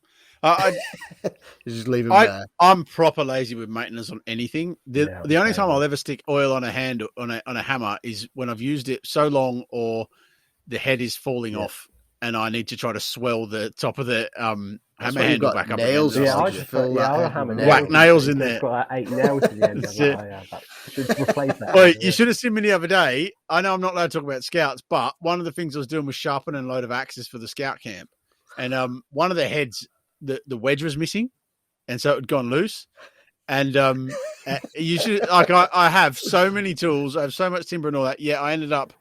C: Just leave them there.
B: I'm proper lazy with maintenance on anything. The only time I'll ever stick oil on a handle on a hammer is when I've used it so long or the head is falling off and I need to try to swell the top of the hammer handle back up.
C: Nails.
B: Whack nails in there.
A: Got 8 nails at the end. Should replace that.
B: Well, you should have seen me the other day. I know I'm not allowed to talk about scouts, but one of the things I was doing was sharpening a load of axes for the scout camp. And one of the heads, the wedge was missing, and so it had gone loose. And you should I have so many tools, I have so much timber and all that. Yeah, I ended up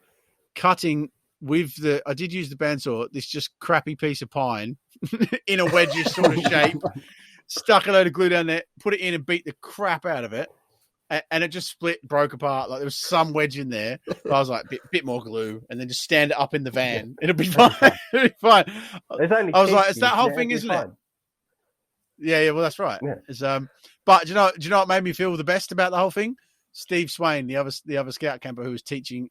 B: cutting with I did use the bandsaw, this just crappy piece of pine in a wedge sort of shape, stuck a load of glue down there, put it in and beat the crap out of it. And it just split, broke apart. Like there was some wedge in there. But I was like, bit more glue, and then just stand it up in the van. It'll be fine. It'll be fine. I was like, it's that whole thing, isn't it? Yeah. Well, that's right. Yeah. It's, but do you know what made me feel the best about the whole thing? Steve Swain, the other scout camper who was teaching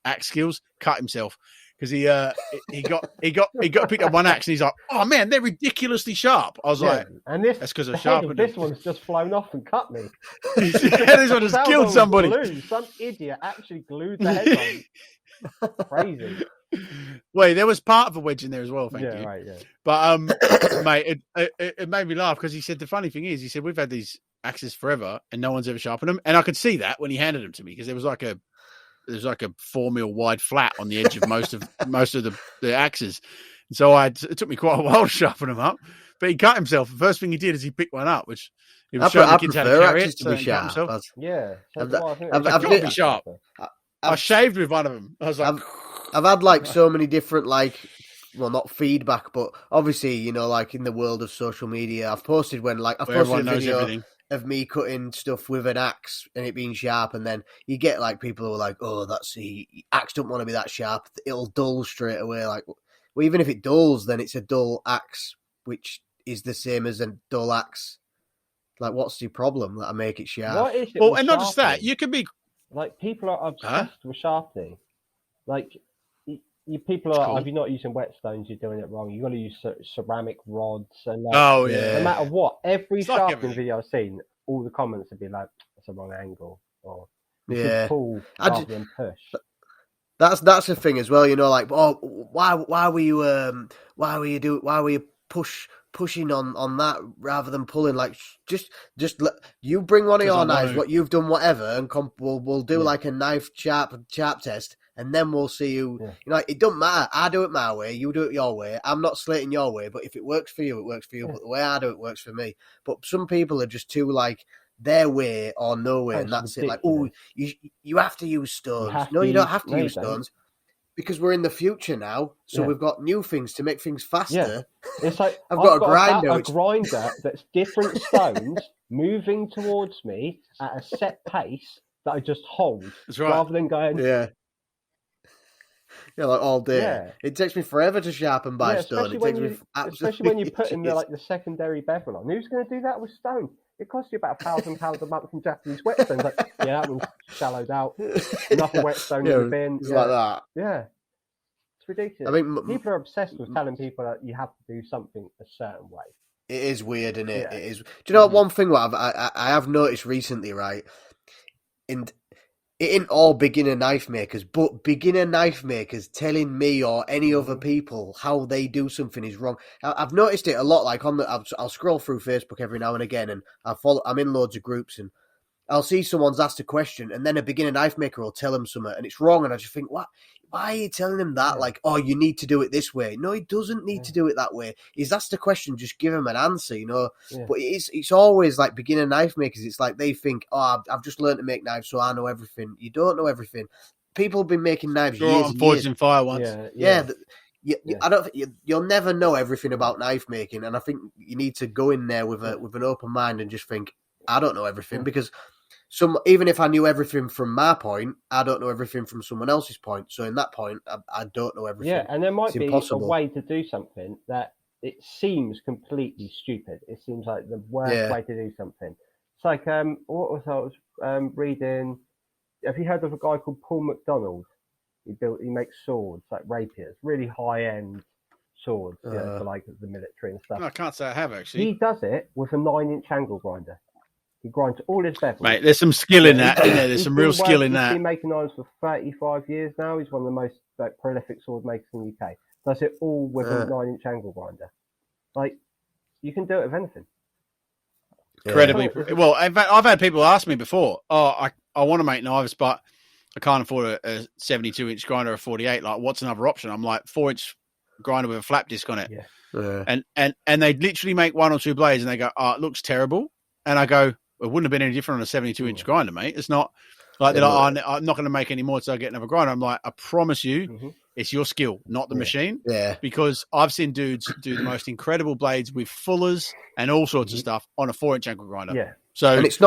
B: axe skills, cut himself because he got picked up one axe and he's like, oh man, they're ridiculously sharp. I was like,
A: and that's
B: because I sharpened
A: this one's just flown off and cut me.
B: This one has killed somebody.
A: Glued. Some idiot actually glued the head on. Crazy.
B: Wait, there was part of a wedge in there as well. Thank you.
A: Right, yeah.
B: But mate, it made me laugh because he said the funny thing is, he said we've had these axes forever and no one's ever sharpened them, and I could see that when he handed them to me because there was like a 4 mil wide flat on the edge of most of the axes. And so it took me quite a while to sharpen them up. But he cut himself. The first thing he did is he picked one up, which he was showing the kids how to carry it.
C: To be sharp.
B: I've be sharp. I shaved with one of them. I was like,
C: I've had like so many different not feedback, but obviously, like in the world of social media, I've posted a video of me cutting stuff with an axe and it being sharp, and then you get like people who are like, "Oh, that's the axe don't want to be that sharp; it'll dull straight away." Like, well, even if it dulls, then it's a dull axe, which is the same as a dull axe. Like, what's the problem that I make it sharp?
A: What is it?
B: Well,
A: with
B: and not just that,
A: sharpening?
B: you could be
A: Like, people are obsessed with sharpening. Like, people
B: It's
A: are,
B: cool.
A: if you're not using whetstones, you're doing it wrong. You've got to use ceramic rods. And like,
B: Oh yeah.
A: no matter what, every
B: It's like
A: sharpening
B: everything.
A: video I've seen, all the comments would be like, that's a wrong angle. Or, you
C: Yeah.
A: should pull
C: I
A: rather
C: ju-
A: than push.
C: That's the thing as well, you know. Like, oh, why were you pushing on that rather than pulling? Like, just you bring one of
B: 'Cause I
C: your knives,
B: want to.
C: what you've done, whatever, and we'll do
A: Yeah.
C: like a knife sharp test, and then we'll see you.
A: Yeah.
C: You know, it doesn't matter. I do it my way, you do it your way. I'm not slating your way, but if it works for you, it works for you.
A: Yeah.
C: But the way I do it works for me. But some people are just too like their way or no way, and
A: That's
C: that's it. Like, oh, you have to use stones. No, you don't have to use stones. Because we're in the future now, so
A: Yeah.
C: we've got new things to make things faster.
A: It's like
C: I've got a grinder,
A: a
C: which-
A: grinder that's different stones moving towards me at a set pace that I just hold,
B: That's right.
A: rather than going.
C: Yeah, like all day.
A: Yeah.
C: It takes me forever to sharpen by
A: Yeah,
C: stone.
A: especially
C: It
A: when
C: takes
A: you,
C: me absolutely
A: especially when you're putting the
C: ages.
A: like the secondary bevel on. Who's going to do that with stone? It costs you about £1,000 a month from Japanese whetstones. Like, yeah, that one's shallowed out. Another whetstone in the bin.
C: It's
A: Yeah.
C: like that.
A: Yeah, it's ridiculous.
C: I mean,
A: People are obsessed with telling people that you have to do something a certain way.
C: it is weird, isn't it?
A: Yeah.
C: It is. Do you know one thing? What I have noticed recently, right? And it ain't all beginner knife makers, but beginner knife makers telling me or any other people how they do something is wrong. I've noticed it a lot. Like I'll scroll through Facebook every now and again, and I'm in loads of groups, and I'll see someone's asked a question, and then a beginner knife maker will tell them something, and it's wrong, and I just think, what? Why are you telling him that?
A: Yeah.
C: Like, oh, you need to do it this way. No, he doesn't need to do it that way. He's asked a question, just give him an answer, you know.
A: Yeah.
C: But it's always like beginner knife makers. It's like they think, oh, I've just learned to make knives, so I know everything. You don't know everything. People have been making knives
B: Sure,
C: years
B: on
C: and
B: Forged
C: years.
B: in Fire once.
A: Yeah.
C: I don't think you'll never know everything about knife making, and I think you need to go in there with an open mind and just think, I don't know everything, because even if I knew everything from my point, I don't know everything from someone else's point. So in that point, I don't know everything.
A: Yeah, and there might
C: It's
A: be
C: impossible.
A: a way to do something that it seems completely stupid. It seems like the worst way to do something. It's like what was I was reading? Have you heard of a guy called Paul McDonald? He makes swords, like rapiers, really high end swords, for like the military and stuff.
B: No, I can't say I have actually.
A: He does it with a 9-inch angle grinder. He grinds all his bevels.
B: Mate, there's some skill in that, isn't there? There's some real skill in
A: He's
B: that.
A: been making knives for 35 years now. He's one of the most prolific sword makers in the UK. Does it all with a 9-inch angle grinder. Like, you can do it with anything.
B: Incredibly. Well, I've had people ask me before, I want to make knives, but I can't afford a 72-inch grinder or a 48. Like, what's another option? I'm like, 4-inch grinder with a flap disc on it.
C: Yeah.
B: And they literally make 1 or 2 blades and they go, it looks terrible. And I go, it wouldn't have been any different on a 72-inch grinder, mate. It's not like they're like, I'm not going to make any more until I get another grinder. I'm like, I promise you, it's your skill, not the machine.
C: Yeah.
B: Because I've seen dudes do the most incredible blades with fullers and all sorts of stuff on a 4-inch angle grinder.
A: Yeah.
B: So
C: and it's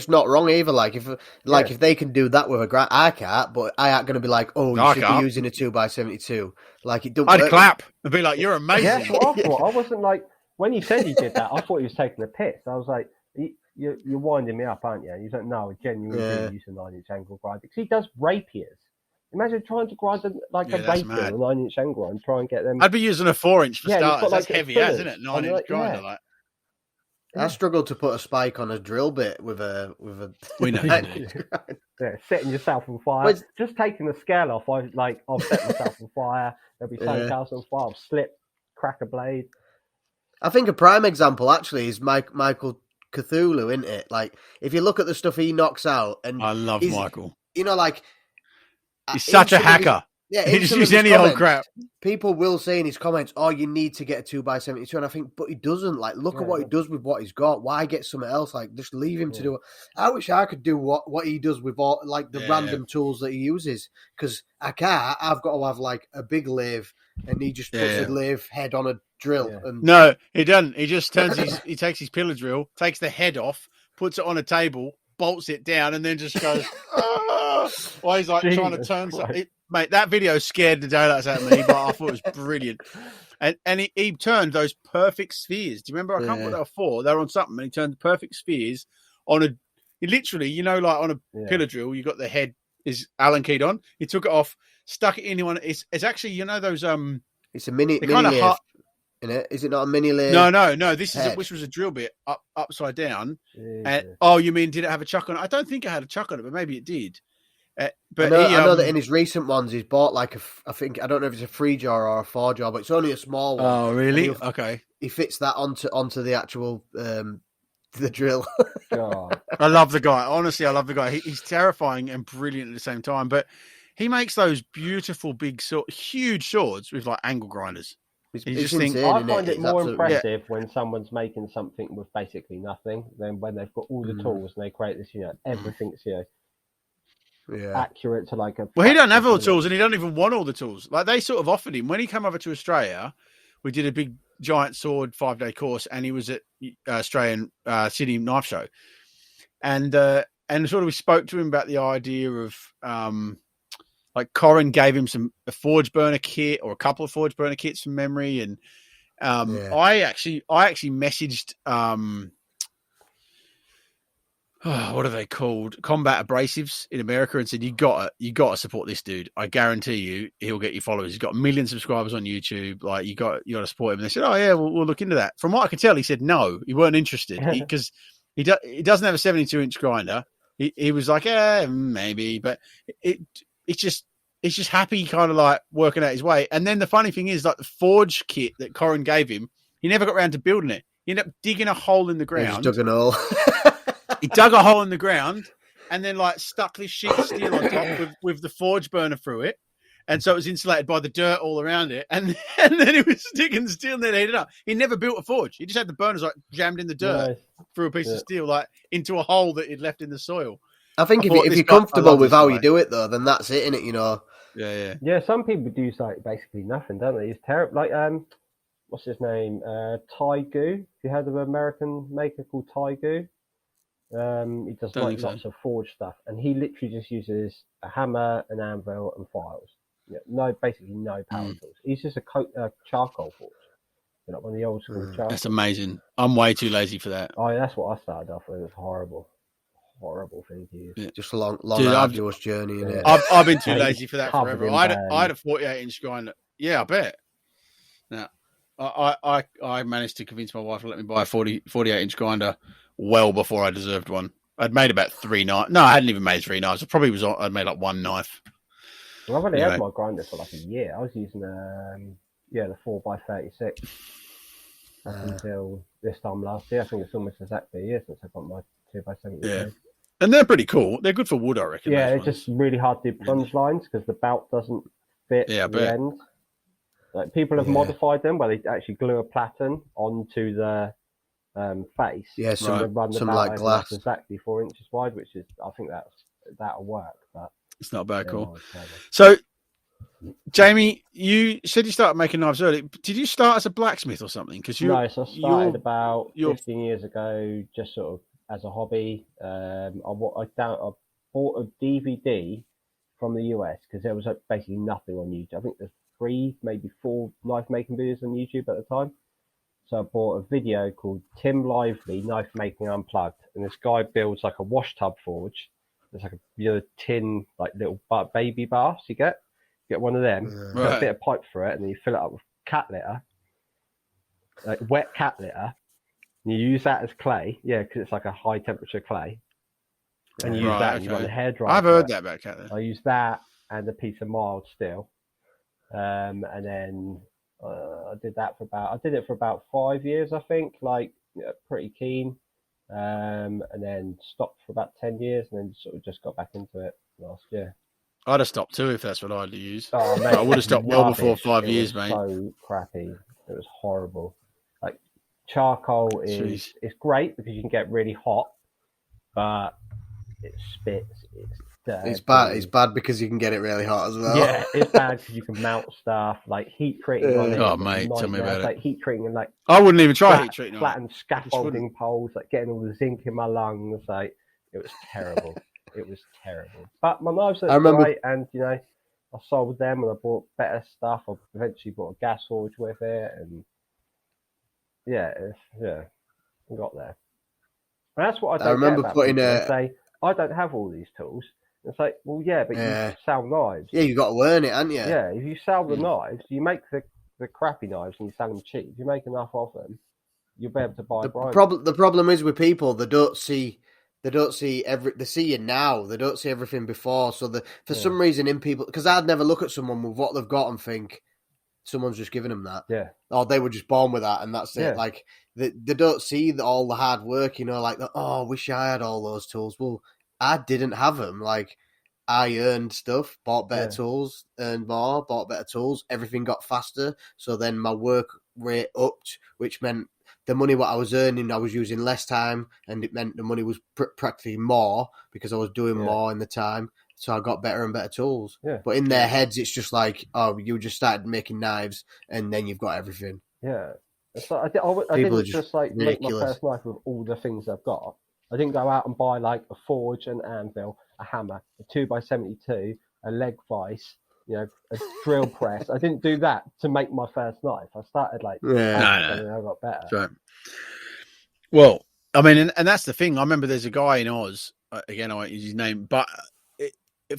C: not wrong either. Like if they can do that with a grinder, I can't. But I ain't going to be like, oh, you should be using a 2x72. Like it don't.
B: I'd clap and be like, you're amazing.
A: Yeah, that's what I thought. I wasn't like, when he said he did that, I thought he was taking the piss. I was like, you're winding me up, aren't you? And he's like, no, I genuinely do use a 9-inch angle grinder. Because he does rapiers. Imagine trying to grind a rapier with a 9-inch angle and try and get them.
B: I'd be using a 4-inch for starters. That's
A: like,
B: heavy as, isn't it? 9-inch grinder.
A: Yeah.
C: I struggled to put a spike on a drill bit with a.
B: We know.
A: Setting yourself on fire. Just taking the scale off. I'll set myself on fire. There'll be something else on fire. I'll slip, crack a blade.
C: I think a prime example actually is Michael Cthulhu, isn't it? Like if you look at the stuff he knocks out, and
B: I love Michael.
C: You know, like
B: he's such a hacker. He just uses any old crap.
C: People will say in his comments, "Oh, you need to get a 2x72," and I think, but he doesn't. Like, look at what he does with what he's got. Why get something else? Like, just leave him to do it. I wish I could do what he does with all like the random tools that he uses, because I can't. I've got to have like a big lathe, and he just puts a lathe head on a drill. And
B: no, he doesn't. He just turns he takes his pillar drill, takes the head off, puts it on a table, bolts it down, and then just goes, "Ah!" While he's like trying to
A: Jesus
B: turn
A: Christ.
B: something. Mate, that video scared the daylights out of me, but I thought it was brilliant. And he turned those perfect spheres. Do you remember? I can't remember what they were for. They were on something, and he turned the perfect spheres on a. He literally, like on a pillar drill, you got the head is Allen keyed on. He took it off, stuck it in one. It's actually, those
C: It's a mini
B: kind of
C: lathe,
B: hot.
C: in it. Is it not a mini lathe?
B: No. This
C: head?
B: was a drill bit upside down.
A: Jesus.
B: You mean did it have a chuck on it? I don't think it had a chuck on it, but maybe it did. But
C: I know that in his recent ones, he's bought like I don't know if it's a 3-jaw or a 4-jaw, but it's only a small one.
B: Oh, really? Okay.
C: He fits that onto the actual the drill.
A: God.
B: I love the guy. Honestly, I love the guy. He's terrifying and brilliant at the same time. But he makes those beautiful big huge swords with like angle grinders.
C: It's
B: just
C: insane,
B: think-
A: I
C: isn't
A: find it
C: It's
A: more
C: absolutely-
A: impressive when someone's making something with basically nothing than when they've got all the tools and they create this, everything's, accurate to like a.
B: Well, he don't have all the
A: fraction of
B: tools, and he don't even want all the tools. Like they sort of offered him when he came over to Australia. We did a big giant sword 5-day course, and he was at Australian Sydney Knife Show, and sort of we spoke to him about the idea of like Corin gave him a forge burner kit or a couple of forge burner kits from memory, and I actually messaged what are they called? Combat abrasives in America, and said you got to support this dude. I guarantee you he'll get you followers. He's got 1 million subscribers on YouTube. Like you got to support him. And they said, oh yeah, we'll look into that. From what I could tell, he said no, he weren't interested because he doesn't have a 72-inch grinder. He was like, maybe, but it's just happy kind of like working out his way. And then the funny thing is, like the forge kit that Corin gave him, he never got around to building it. He ended up digging a hole in the ground.
C: He just dug an hole.
B: He dug a hole in the ground and then like stuck this sheet of steel on top with the forge burner through it. And so it was insulated by the dirt all around it. And then he was sticking steel and then heated up. He never built a forge. He just had the burners like jammed in the dirt through a piece of steel, like into a hole that he'd left in the soil.
C: I think if you're comfortable with how you do it, though, then that's it, innit?
B: Yeah.
A: Some people do like basically nothing, don't they? It's terrible. Like what's his name? Taigu. Have you heard of an American maker called Taigu? He does like lots of forge stuff, and he literally just uses a hammer, an anvil, and files. Basically no power tools. He's just a charcoal forge. One of the old school charcoal.
B: That's amazing. I'm way too lazy for that.
A: Oh, that's what I started off with. It was horrible thing to use.
C: Yeah. Just a long arduous journey. Innit?
B: I've been too lazy for that
A: Covered
B: forever.
A: in
B: I had a 48-inch grinder. Yeah, I bet. Now, I managed to convince my wife to let me buy a 48-inch grinder well before I deserved one. I'd made about 3 knives. No, I hadn't even made 3 knives. I'd made like 1 knife.
A: Well, I've only had my grinder for like a year. I was using the 4x36 up until this time last year. I think it's almost exactly a year since I got my 2x70.
B: Yeah. And they're pretty cool. They're good for wood, I reckon.
A: Yeah, it's just really hard to do plunge lines because the belt doesn't fit the end. Like people have modified them where they actually glue a platen onto the face.
C: Yeah,
A: some
C: like glass.
A: Exactly 4 inches wide, which is I think that'll work. But
B: it's not a bad call. So, Jamie, you said you started making knives early. Did you start as a blacksmith or something?
A: So I started about 15 years ago, just sort of as a hobby. I bought a DVD from the US because there was basically nothing on YouTube. I think there's 3, maybe 4 knife making videos on YouTube at the time. So I bought a video called Tim Lively Knife Making Unplugged, and this guy builds like a wash tub forge. There's like a tin, like little baby baths you get one of them, put a bit of pipe through it, and then you fill it up with cat litter, like wet cat litter. And you use that as clay, because it's like a high temperature clay. And you use that, and you run a hairdryer.
B: I've heard that about cat litter.
A: I use that and a piece of mild steel, and then I did it for about 5 years, I think, pretty keen, and then stopped for about 10 years, and then sort of just got back into it last year.
B: I'd have stopped too if that's what I'd used.
A: Oh, mate,
B: I would have stopped well before 5 years, mate.
A: So crappy. It was horrible. Like charcoal it's great because you can get really hot, but it spits. It's
C: It's bad. It's bad because you can get it really hot as well.
A: Yeah, it's bad because you can mount stuff like heat treating on it.
B: Oh, mate, tell me about it.
A: Like heat treating and like
B: I wouldn't even try heat treating on it.
A: Flattened scaffolding poles, like getting all the zinc in my lungs. Like it was terrible. It was terrible. But my knives are great, and you know, I sold them and I bought better stuff. I eventually bought a gas forge with it, and I got there. And that's what I remember putting say, I don't have all these tools. It's like, well, yeah, but you sell knives.
C: Yeah, you got to learn it, haven't you?
A: Yeah, if you sell the knives, you make the crappy knives and you sell them cheap. If you make enough of them, you'll be able to buy.
C: The problem is with people, they see they see you now. They don't see everything before. So for some reason in people, because I'd never look at someone with what they've got and think someone's just giving them that.
A: Yeah.
C: Or they were just born with that and that's it. Like they don't see all the hard work, you know, like, I wish I had all those tools. Well, I didn't have them. Like, I earned stuff, bought better tools, earned more, bought better tools. Everything got faster. So then my work rate upped, which meant the money what I was earning, I was using less time, and it meant the money was practically more because I was doing more in the time. So I got better and better tools. Yeah. But in their heads, it's just like, oh, you just started making knives, and then you've got everything.
A: Yeah. It's like, I didn't just like make my first knife with all the things I've got. I didn't go out and buy like a forge, an anvil, a hammer, a 2x72, a leg vise, you know, a drill press. I didn't do that to make my first knife. I started like, and I got better.
B: That's right. Well, I mean, and that's the thing. I remember there's a guy in Oz, again, I won't use his name, but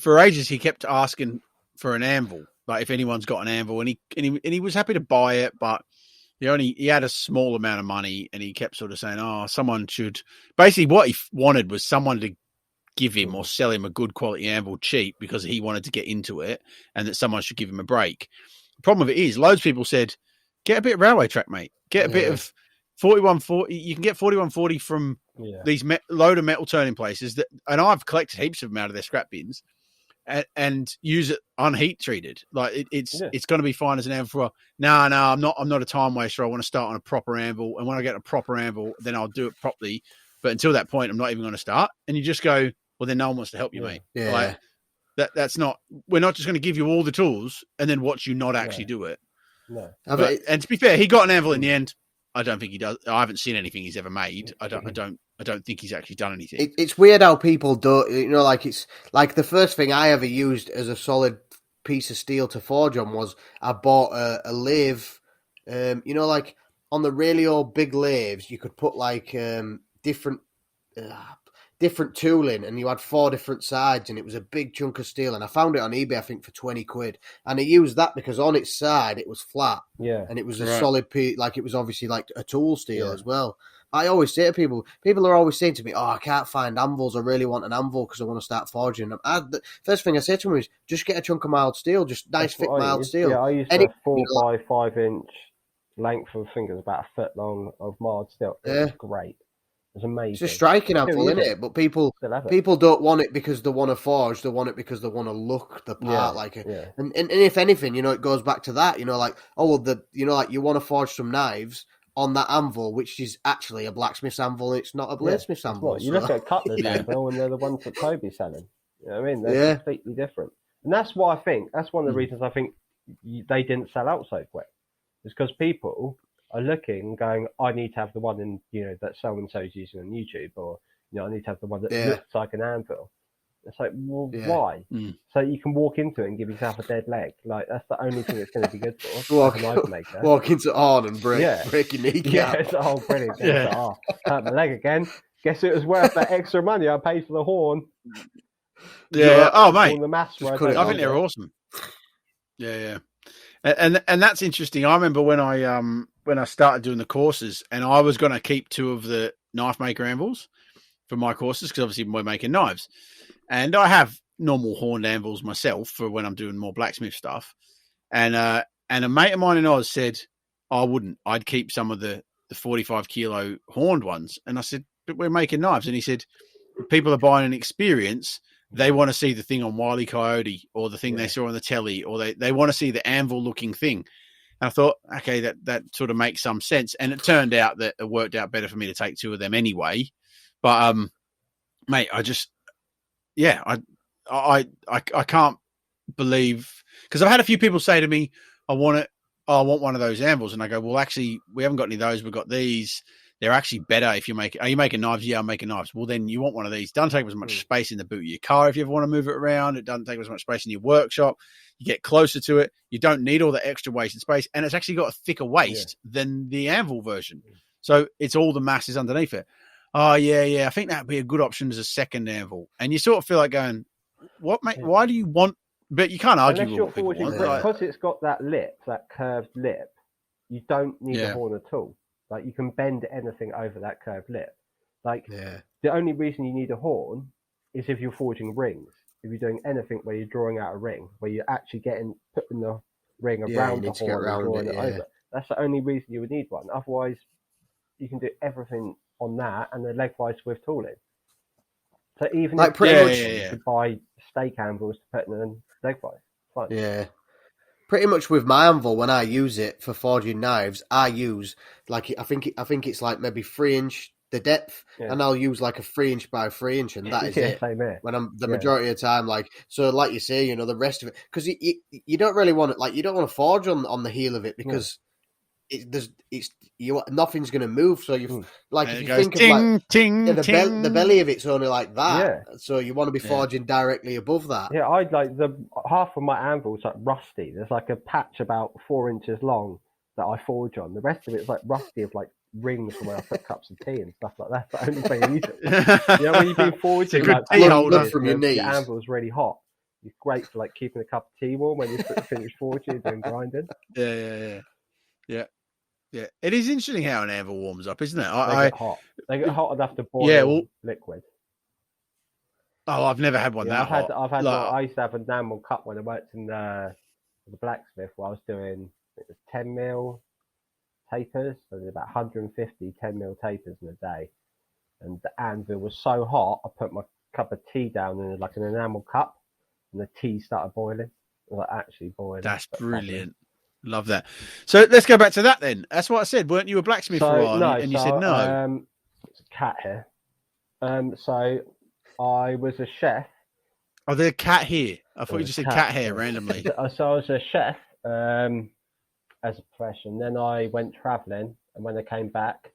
B: for ages he kept asking for an anvil, like if anyone's got an anvil, and he was happy to buy it, but he had a small amount of money, and he kept sort of saying, oh, someone should, basically what he wanted was someone to give him or sell him a good quality anvil cheap because he wanted to get into it, and that someone should give him a break. The problem with it is loads of people said, get a bit of railway track, mate. Get a bit of 4140. You can get 4140 from these load of metal turning places and I've collected heaps of them out of their scrap bins and use it unheat treated. Like it's going to be fine as an anvil for a while. No, I'm not a time waster. I want to start on a proper anvil. And when I get a proper anvil, then I'll do it properly. But until that point, I'm not even going to start. And you just go, well, then no one wants to help you, mate. Yeah. Like, that's not, we're not just going to give you all the tools and then watch you not actually do it.
A: No.
B: And to be fair, he got an anvil in the end. I don't think he does. I haven't seen anything he's ever made. I don't think he's actually done anything.
C: It's weird how people don't, you know, like it's like the first thing I ever used as a solid piece of steel to forge on was I bought a lathe. You know, like on the really old big lathes, you could put like different tooling, and you had 4 different sides, and it was a big chunk of steel. And I found it on eBay, I think, for 20 quid. And I used that because on its side it was flat, and it was a solid piece. Like it was obviously like a tool steel as well. I always say to people are always saying to me, "Oh, I can't find anvils. I really want an anvil because I want to start forging them." The first thing I say to them is, "Just get a chunk of mild steel, just nice thick mild steel."
A: Yeah, I used a 4x5 inch length of, I think it was about a foot long of mild steel. It was great. It's amazing.
C: It's a striking anvil, isn't it? But people don't want it because they want to forge. They want it because they want to look the part like it. Yeah. And if anything, you know, it goes back to that. You know, like like you want to forge some knives on that anvil, which is actually a blacksmith's anvil. It's not a bladesmith's anvil.
A: You look at Cutler's anvil, and they're the ones that Toby's selling. You know what I mean? They're completely different, and that's why I think that's one of the reasons I think they didn't sell out so quick. Is because people are looking, going, I need to have the one in, you know, that so and so's using on YouTube, or you know, I need to have the one that looks like an anvil. It's like, well, why? So you can walk into it and give yourself a dead leg. Like that's the only thing it's going to be good for.
C: Walk into on and break your kneecap.
A: Yeah, it's a whole brilliant. Hurt my leg again. Guess it was worth that extra money I paid for the horn.
B: Yeah. Oh, mate.
A: The mask
B: I think they're awesome. Yeah. And that's interesting. I remember when I started doing the courses, and I was going to keep 2 of the knife maker anvils for my courses because obviously we're making knives, and I have normal horned anvils myself for when I'm doing more blacksmith stuff. And a mate of mine in Oz said I wouldn't. I'd keep some of the 45 kilo horned ones, and I said, but we're making knives, and he said, people are buying an experience. They want to see the thing on Wile E. Coyote or the thing they saw on the telly, or they want to see the anvil-looking thing. And I thought, okay, that sort of makes some sense. And it turned out that it worked out better for me to take 2 of them anyway. But, mate, I I can't believe, because I've had a few people say to me, I want one of those anvils, and I go, well, actually, we haven't got any of those. We've got these. They're actually better if you make. Are you making knives? Yeah, I'm making knives. Well, then you want one of these. It doesn't take as much space in the boot of your car if you ever want to move it around. It doesn't take as much space in your workshop. You get closer to it. You don't need all the extra waste and space, and it's actually got a thicker waist than the anvil version. So it's all the mass is underneath it. Oh yeah. I think that'd be a good option as a second anvil. And you sort of feel like going, what, mate? Why do you want? But you can't argue with what people want.
A: Because it's got that lip, that curved lip. You don't need a horn at all. Like, you can bend anything over that curved lip. Like, the only reason you need a horn is if you're forging rings. If you're doing anything where you're drawing out a ring, where you're actually putting the ring around the horn and drawing it over. That's the only reason you would need one. Otherwise, you can do everything on that and the leg-wise with tooling. So even if you could buy steak anvils to put in a leg-wise, fine.
C: Yeah. Pretty much with my anvil, when I use it for forging knives, I use like I think it's like maybe 3-inch the depth, and I'll use like a 3-inch by 3-inch, and that is it.
A: Same here.
C: When I'm the majority of the time, like like you say, the rest of it, because you don't really want it, like you don't want to forge on the heel of it because nothing's going to move. So you like if you think of like the belly of it's only like that, so you want to be forging directly above that.
A: Yeah, I'd like half of my anvil's like rusty. There's like a patch about 4 inches long that I forge on. The rest of it's like rusty of like rings from where I put cups of tea and stuff like that. That's the only thing I use it. When you've been forging like
C: from your knees,
A: your anvil's really hot. It's great for like keeping a cup of tea warm when you finish forging and grinding.
B: Yeah, it is interesting how an anvil warms up, isn't it?
A: They get hot. They get hot enough to boil liquid.
B: Oh, I've never had one that hot.
A: I used to have an enamel cup when I worked in the blacksmith where I was doing 10 mil tapers. So there's about 150 10 mil tapers in a day. And the anvil was so hot, I put my cup of tea down in like an enamel cup and the tea started boiling. Like actually boiling.
B: That's brilliant. Love that. So let's go back to that then. That's what I said. Weren't you a blacksmith for a while? No, and you said no.
A: It's a cat here. So I was a chef.
B: Oh, there's a cat here. I thought you just said cat hair randomly.
A: So I was a chef as a profession. Then I went travelling, and when I came back,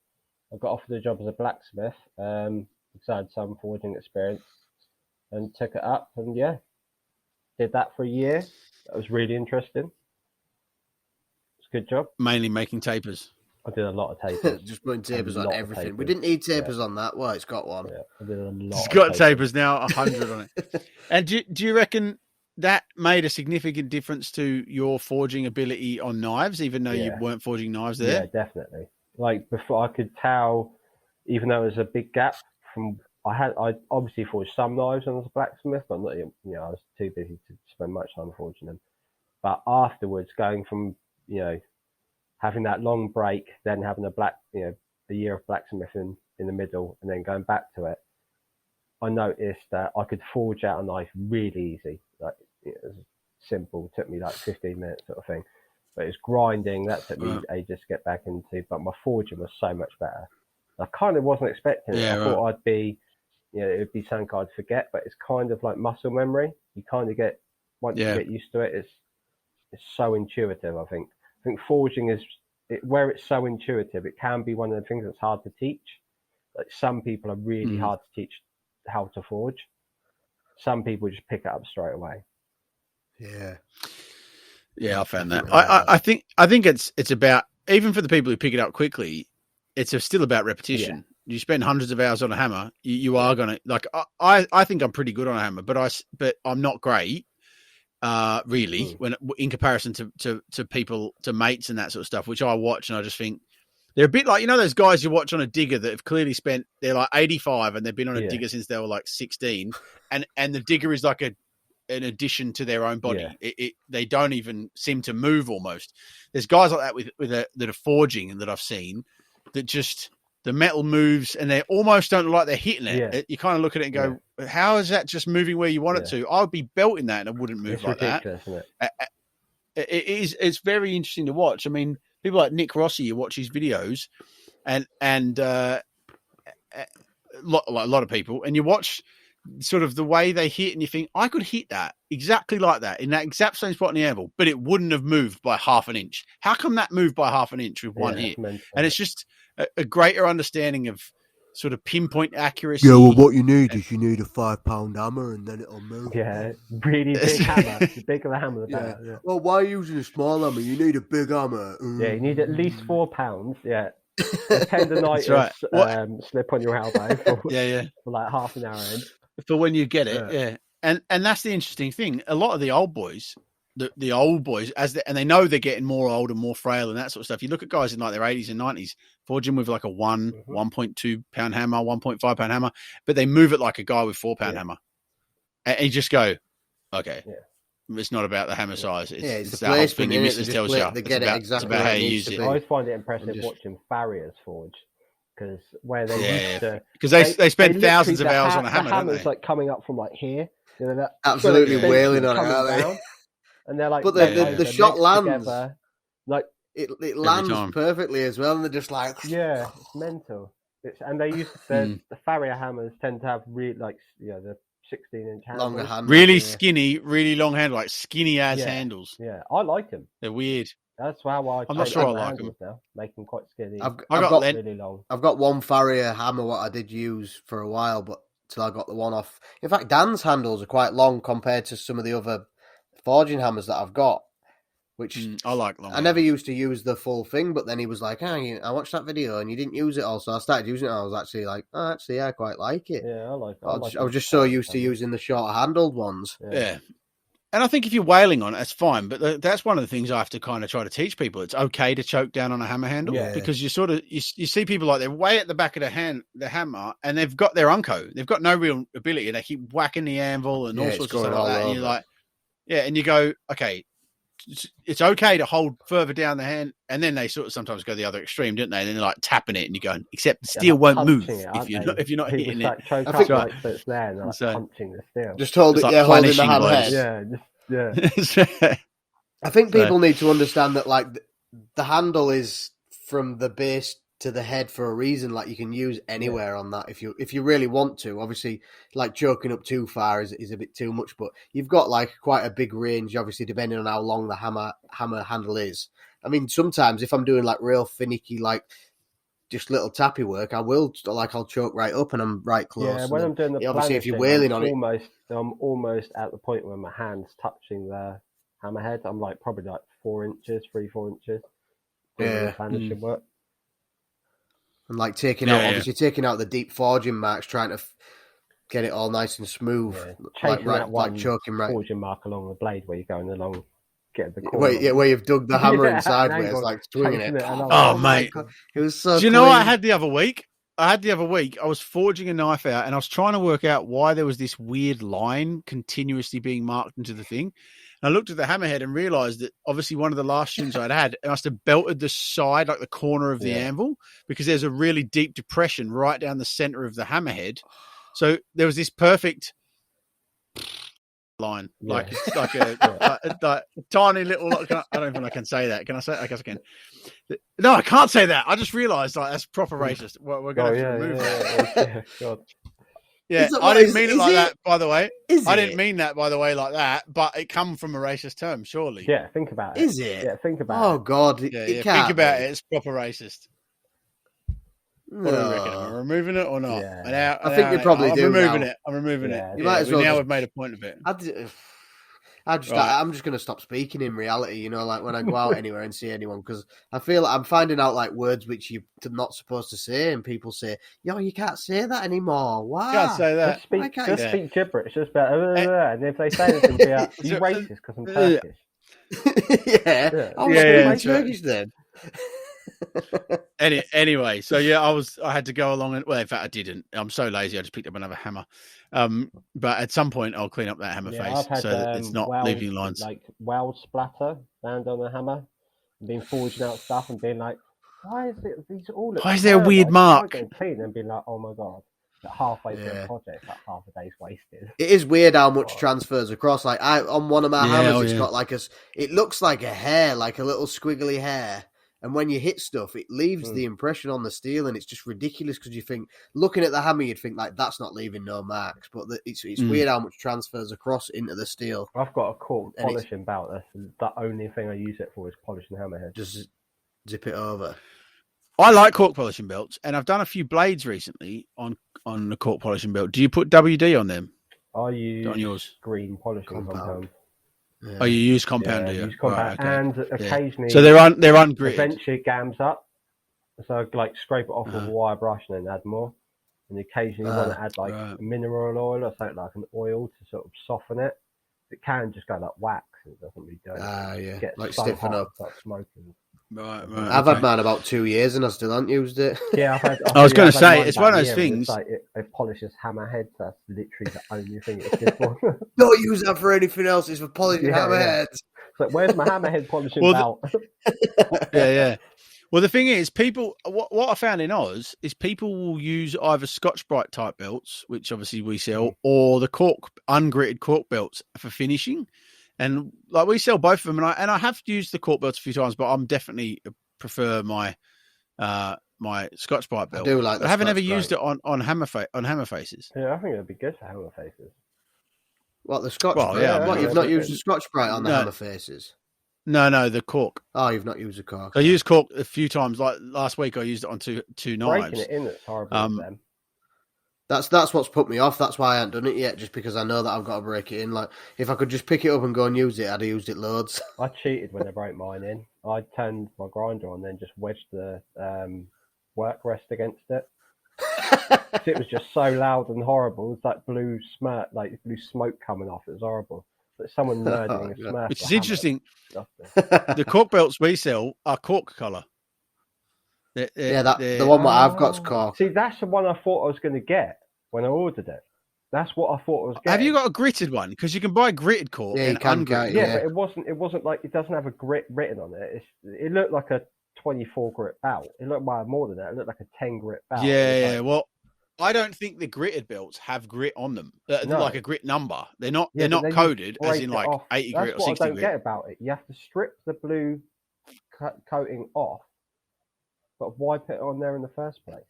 A: I got offered a job as a blacksmith because I had some forging experience, and took it up, and did that for a year. That was really interesting. Good job.
B: Mainly making tapers.
A: I did a lot of tapers.
C: Just putting tapers on everything. Tapers. We didn't need tapers on that. Well, it's got one.
A: Yeah, I did a lot.
B: It's got tapers now, 100 on it. And do you reckon that made a significant difference to your forging ability on knives, even though you weren't forging knives there?
A: Yeah, definitely. Like before, I could tell, even though there was a big gap from. I obviously forged some knives when I was a blacksmith, but not. I was too busy to spend much time forging them. But afterwards, going from having that long break, then having a year of blacksmithing in the middle, and then going back to it, I noticed that I could forge out a knife really easy. Like it was simple, took me like 15 minutes sort of thing. But it's grinding that took me ages to get back into. But my forging was so much better. I kind of wasn't expecting it. I thought I'd be, it would be something I'd forget. But it's kind of like muscle memory. You kind of get once you get used to it, it's so intuitive. I think forging is where it's so intuitive. It can be one of the things that's hard to teach. Like some people are really hard to teach how to forge. Some people just pick it up straight away.
B: Yeah, I found that. I think it's about, even for the people who pick it up quickly, it's still about repetition. You spend hundreds of hours on a hammer. You are gonna like. I think I'm pretty good on a hammer, but I'm not great. Really, when in comparison to people, to mates and that sort of stuff, which I watch and I just think they're a bit like, those guys you watch on a digger that have clearly they're like 85 and they've been on a digger since they were like 16, and the digger is like an addition to their own body. They don't even seem to move almost. There's guys like that that are forging and that I've seen that just the metal moves and they almost don't look like they're hitting it. You kind of look at it and go, how is that just moving where you want it to? I would be belting that and it wouldn't move like that. Isn't it? It's very interesting to watch. I mean, people like Nick Rossi, you watch his videos and a lot of people, and you watch sort of the way they hit, and you think, I could hit that exactly like that in that exact same spot in the anvil, but it wouldn't have moved by half an inch. How come that moved by half an inch with one hit? And it's just a greater understanding of sort of pinpoint accuracy.
C: Yeah, well, what you need is a 5 pound hammer, and then it'll move.
A: Yeah, really big hammer. The bigger the hammer, the better. Yeah.
C: Well, why are you using a small hammer? You need a big hammer.
A: Yeah, you need at least 4 pounds. Yeah. A tendonitis slip on your elbow for, for like half an hour in.
B: For when you get it, and that's the interesting thing. A lot of the old boys, the old boys, and they know they're getting more old and more frail and that sort of stuff. You look at guys in like their 80s and 90s forging with like a 1.2 pound hammer, 1.5 pound hammer, but they move it like a guy with 4 pound hammer, and you just go, okay. Yeah. It's not about the hammer size. It's that whole thing your missus tells you. It's about how you use it.
A: I always find it impressive watching farriers forge, because where they used to,
B: because they spend thousands of hours on a hammer.
A: The hammer's like coming up from like here,
C: absolutely wailing on it, aren't they?
A: And they're like,
C: but the shot lands
A: together, like
C: it lands perfectly as well, and they're just like,
A: yeah, it's mental. And they used the farrier hammers tend to have really like the 16-inch handles.
C: Longer handles.
B: Really skinny, really long handle, like skinny ass handles.
A: Yeah, I like them.
B: They're weird.
A: That's how
B: I'm not sure I like them
A: now. Make them quite skinny.
C: I've got
A: really long.
C: I've got one farrier hammer what I did use for a while, but till I got the one off. In fact, Dan's handles are quite long compared to some of the other forging hammers that I've got. Which
B: I like long.
C: I never used to use the full thing, but then he was like, I watched that video and you didn't use it all, so I started using it and I was actually like, I quite like it.
A: Yeah, I like it.
C: I was just so used to using the shorter handled ones.
B: Yeah. And I think if you're wailing on it, that's fine. But that's one of the things I have to kind of try to teach people. It's okay to choke down on a hammer handle because you sort of, you see people like they're way at the back of the hammer and they've got their unco. They've got no real ability and they keep whacking the anvil and all sorts of stuff like that. And you're like, and you go, okay, it's okay to hold further down the hand, and then they sort of sometimes go the other extreme, don't they? And then they're like tapping it, and you go, except the steel won't move if you're not hitting it.
A: I think like so it's there, and they're like punching the steel.
C: Just hold it,
B: like
C: holding the hammerhead.
A: Yeah.
C: I think people need to understand that, like, the handle is from the base to the head for a reason. Like, you can use anywhere on that if you really want to. Obviously, like, choking up too far is a bit too much, but you've got like quite a big range, obviously, depending on how long the hammer handle is. I mean, sometimes if I'm doing like real finicky, like just little tappy work, I'll choke right up and I'm right close.
A: Yeah, when I'm doing the
C: obviously if you're wailing on
A: it, I'm almost at the point where my hand's touching the hammerhead. I'm like probably like 4 inches.
C: Yeah,
A: that should work.
C: And like taking out the deep forging marks, trying to get it all nice and smooth, like choking right.
A: Forging mark along the blade where you're going along, get the corner.
C: Where you've dug the hammer in sideways, like swinging it.
B: Oh mate,
C: it was so.
B: Do you know what I had the other week? I was forging a knife out, and I was trying to work out why there was this weird line continuously being marked into the thing. And I looked at the hammerhead and realized that obviously one of the last tunes I'd had, I must have belted the side, like the corner of the anvil, because there's a really deep depression right down the center of the hammerhead. So there was this perfect line, like a tiny little. I don't think I can say that. Can I say it? I guess I can. No, I can't say that. I just realized that's proper racist. We're going to remove that. God. Yeah, I didn't mean it like that, by the way. I didn't mean that, by the way, like that, but it come from a racist term, surely.
A: Yeah, think about it.
C: Is it?
A: Yeah, think about it.
C: Oh, God.
B: Yeah, think about it. It's proper racist. What do you reckon? Am I removing it or not?
C: Yeah. I think you probably do.
B: I'm removing it.
C: You might as well.
B: Now we've made a point of it.
C: I'm just going to stop speaking in reality, like when I go out anywhere and see anyone, because I feel like I'm finding out like words which you're not supposed to say, and people say, yo, you can't say that anymore. Why?
B: You can't say that.
A: Just speak gibberish. Just about, and if they say anything, be like, you racist because I'm Turkish.
C: I'm Turkish then.
B: Anyway, so I had to go along and in fact I didn't. I'm so lazy. I just picked up another hammer. But at some point I'll clean up that hammer face so that it's not leaving lines.
A: Like weld splatter found on the hammer, and been forging out stuff and being like, why is there a
B: weird mark?
A: Clean and being like, oh my god. Halfway through the project, like half a day's wasted.
C: It is weird how much transfers across. Like on one of my hammers, it's got like it looks like a hair, like a little squiggly hair. And when you hit stuff, it leaves the impression on the steel, and it's just ridiculous because you think, looking at the hammer, you'd think like that's not leaving no marks, but it's weird how much transfers across into the steel.
A: I've got a cork polishing belt. That's the only thing I use it for is polishing hammerheads.
C: Just zip it over.
B: I like cork polishing belts, and I've done a few blades recently on the cork polishing belt. Do you put WD on them?
A: I use
B: on yours?
A: green polishing compound.
B: Yeah. Oh, you use compound, do you?
A: Use compound,
B: right, okay.
A: and occasionally,
B: so they're ungritted.
A: Eventually, it gams up, so I like scrape it off with a wire brush and then add more. And occasionally, you want to add like mineral oil or something like an oil to sort of soften it. It can just go like wax. It doesn't really do it.
C: Yeah, like stiffen up.
A: Start smoking.
B: Right.
C: I've had mine about 2 years and I still haven't used it.
A: Yeah,
B: I was going to say it's one of those things.
A: Like it polishes hammerheads. That's literally the only thing it's good for.
C: Don't use that for anything else. It's for polishing hammerheads.
A: It's like, where's my hammerhead polishing belt?
B: Yeah. Well, the thing is, people. What I found in Oz is people will use either Scotch-Brite type belts, which obviously we sell, or the ungritted cork belts for finishing. And like we sell both of them, and I have used the cork belts a few times, but I'm definitely prefer my my Scotch-Brite belt.
C: I do like.
B: I haven't ever used it on hammer faces.
A: Yeah, I think it'd be good for hammer faces.
C: What, the Scotch?
B: Well, yeah.
C: What, you've not used the Scotch-Brite on the hammer faces?
B: No, the cork.
C: Oh, you've not used the cork.
B: I used cork a few times. Like last week, I used it on two knives.
A: Breaking it in, it's horrible. Then.
C: That's what's put me off. That's why I haven't done it yet, just because I know that I've got to break it in. Like, if I could just pick it up and go and use it, I'd have used it loads.
A: I cheated when I broke mine in. I turned my grinder on, then just wedged the work rest against it. It was just so loud and horrible. It's like blue smoke coming off. It was horrible. But someone murdering a Smurf.
B: Which is interesting. The cork belts we sell are cork colour.
C: The one that I've got's cork.
A: See, that's the one I thought I was going to get when I ordered it. That's what I thought I was getting.
B: Have you got a gritted one? Because you can buy gritted cork.
C: Yeah, you can get.
A: Yeah, but it wasn't like, it doesn't have a grit written on it. It looked like a 24 grit belt. It looked more than that. It looked like a 10 grit belt.
B: Yeah. Well, I don't think the gritted belts have grit on them, like a grit number. They're not. They're not coded as in like 80 grit or 60 grit.
A: That's what I don't get about it. You have to strip the blue coating off, but why put it on there in the first place?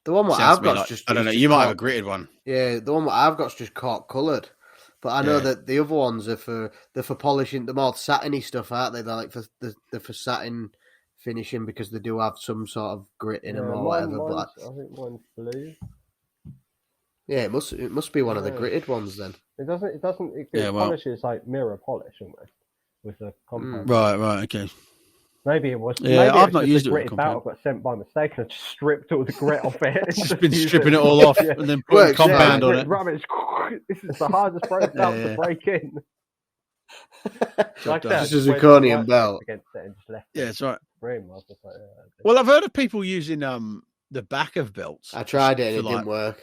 C: The one that I've got is just.
B: I don't know. You might have a gritted one.
C: Yeah, the one that I've got is just cork coloured. But I know that the other ones are for polishing the more satiny stuff, aren't they? They're for satin finishing because they do have some sort of grit in them or whatever.
A: I think mine's blue.
C: Yeah, it must be one of the gritted ones then.
A: It polishes like mirror polish almost with the compound.
B: Right, okay.
A: Maybe it was.
B: Yeah,
A: maybe
B: I've not used it.
A: Gritted belt I got sent by mistake and I just stripped all the grit off it.
B: Just been stripping it all off and then putting compound on it.
A: Rubbish. This is the hardest belt to break in.
C: Like that, this is a zirconium belt.
B: Yeah, that's right.
A: Well,
B: I've heard of people using the back of belts.
C: I tried it and it didn't work.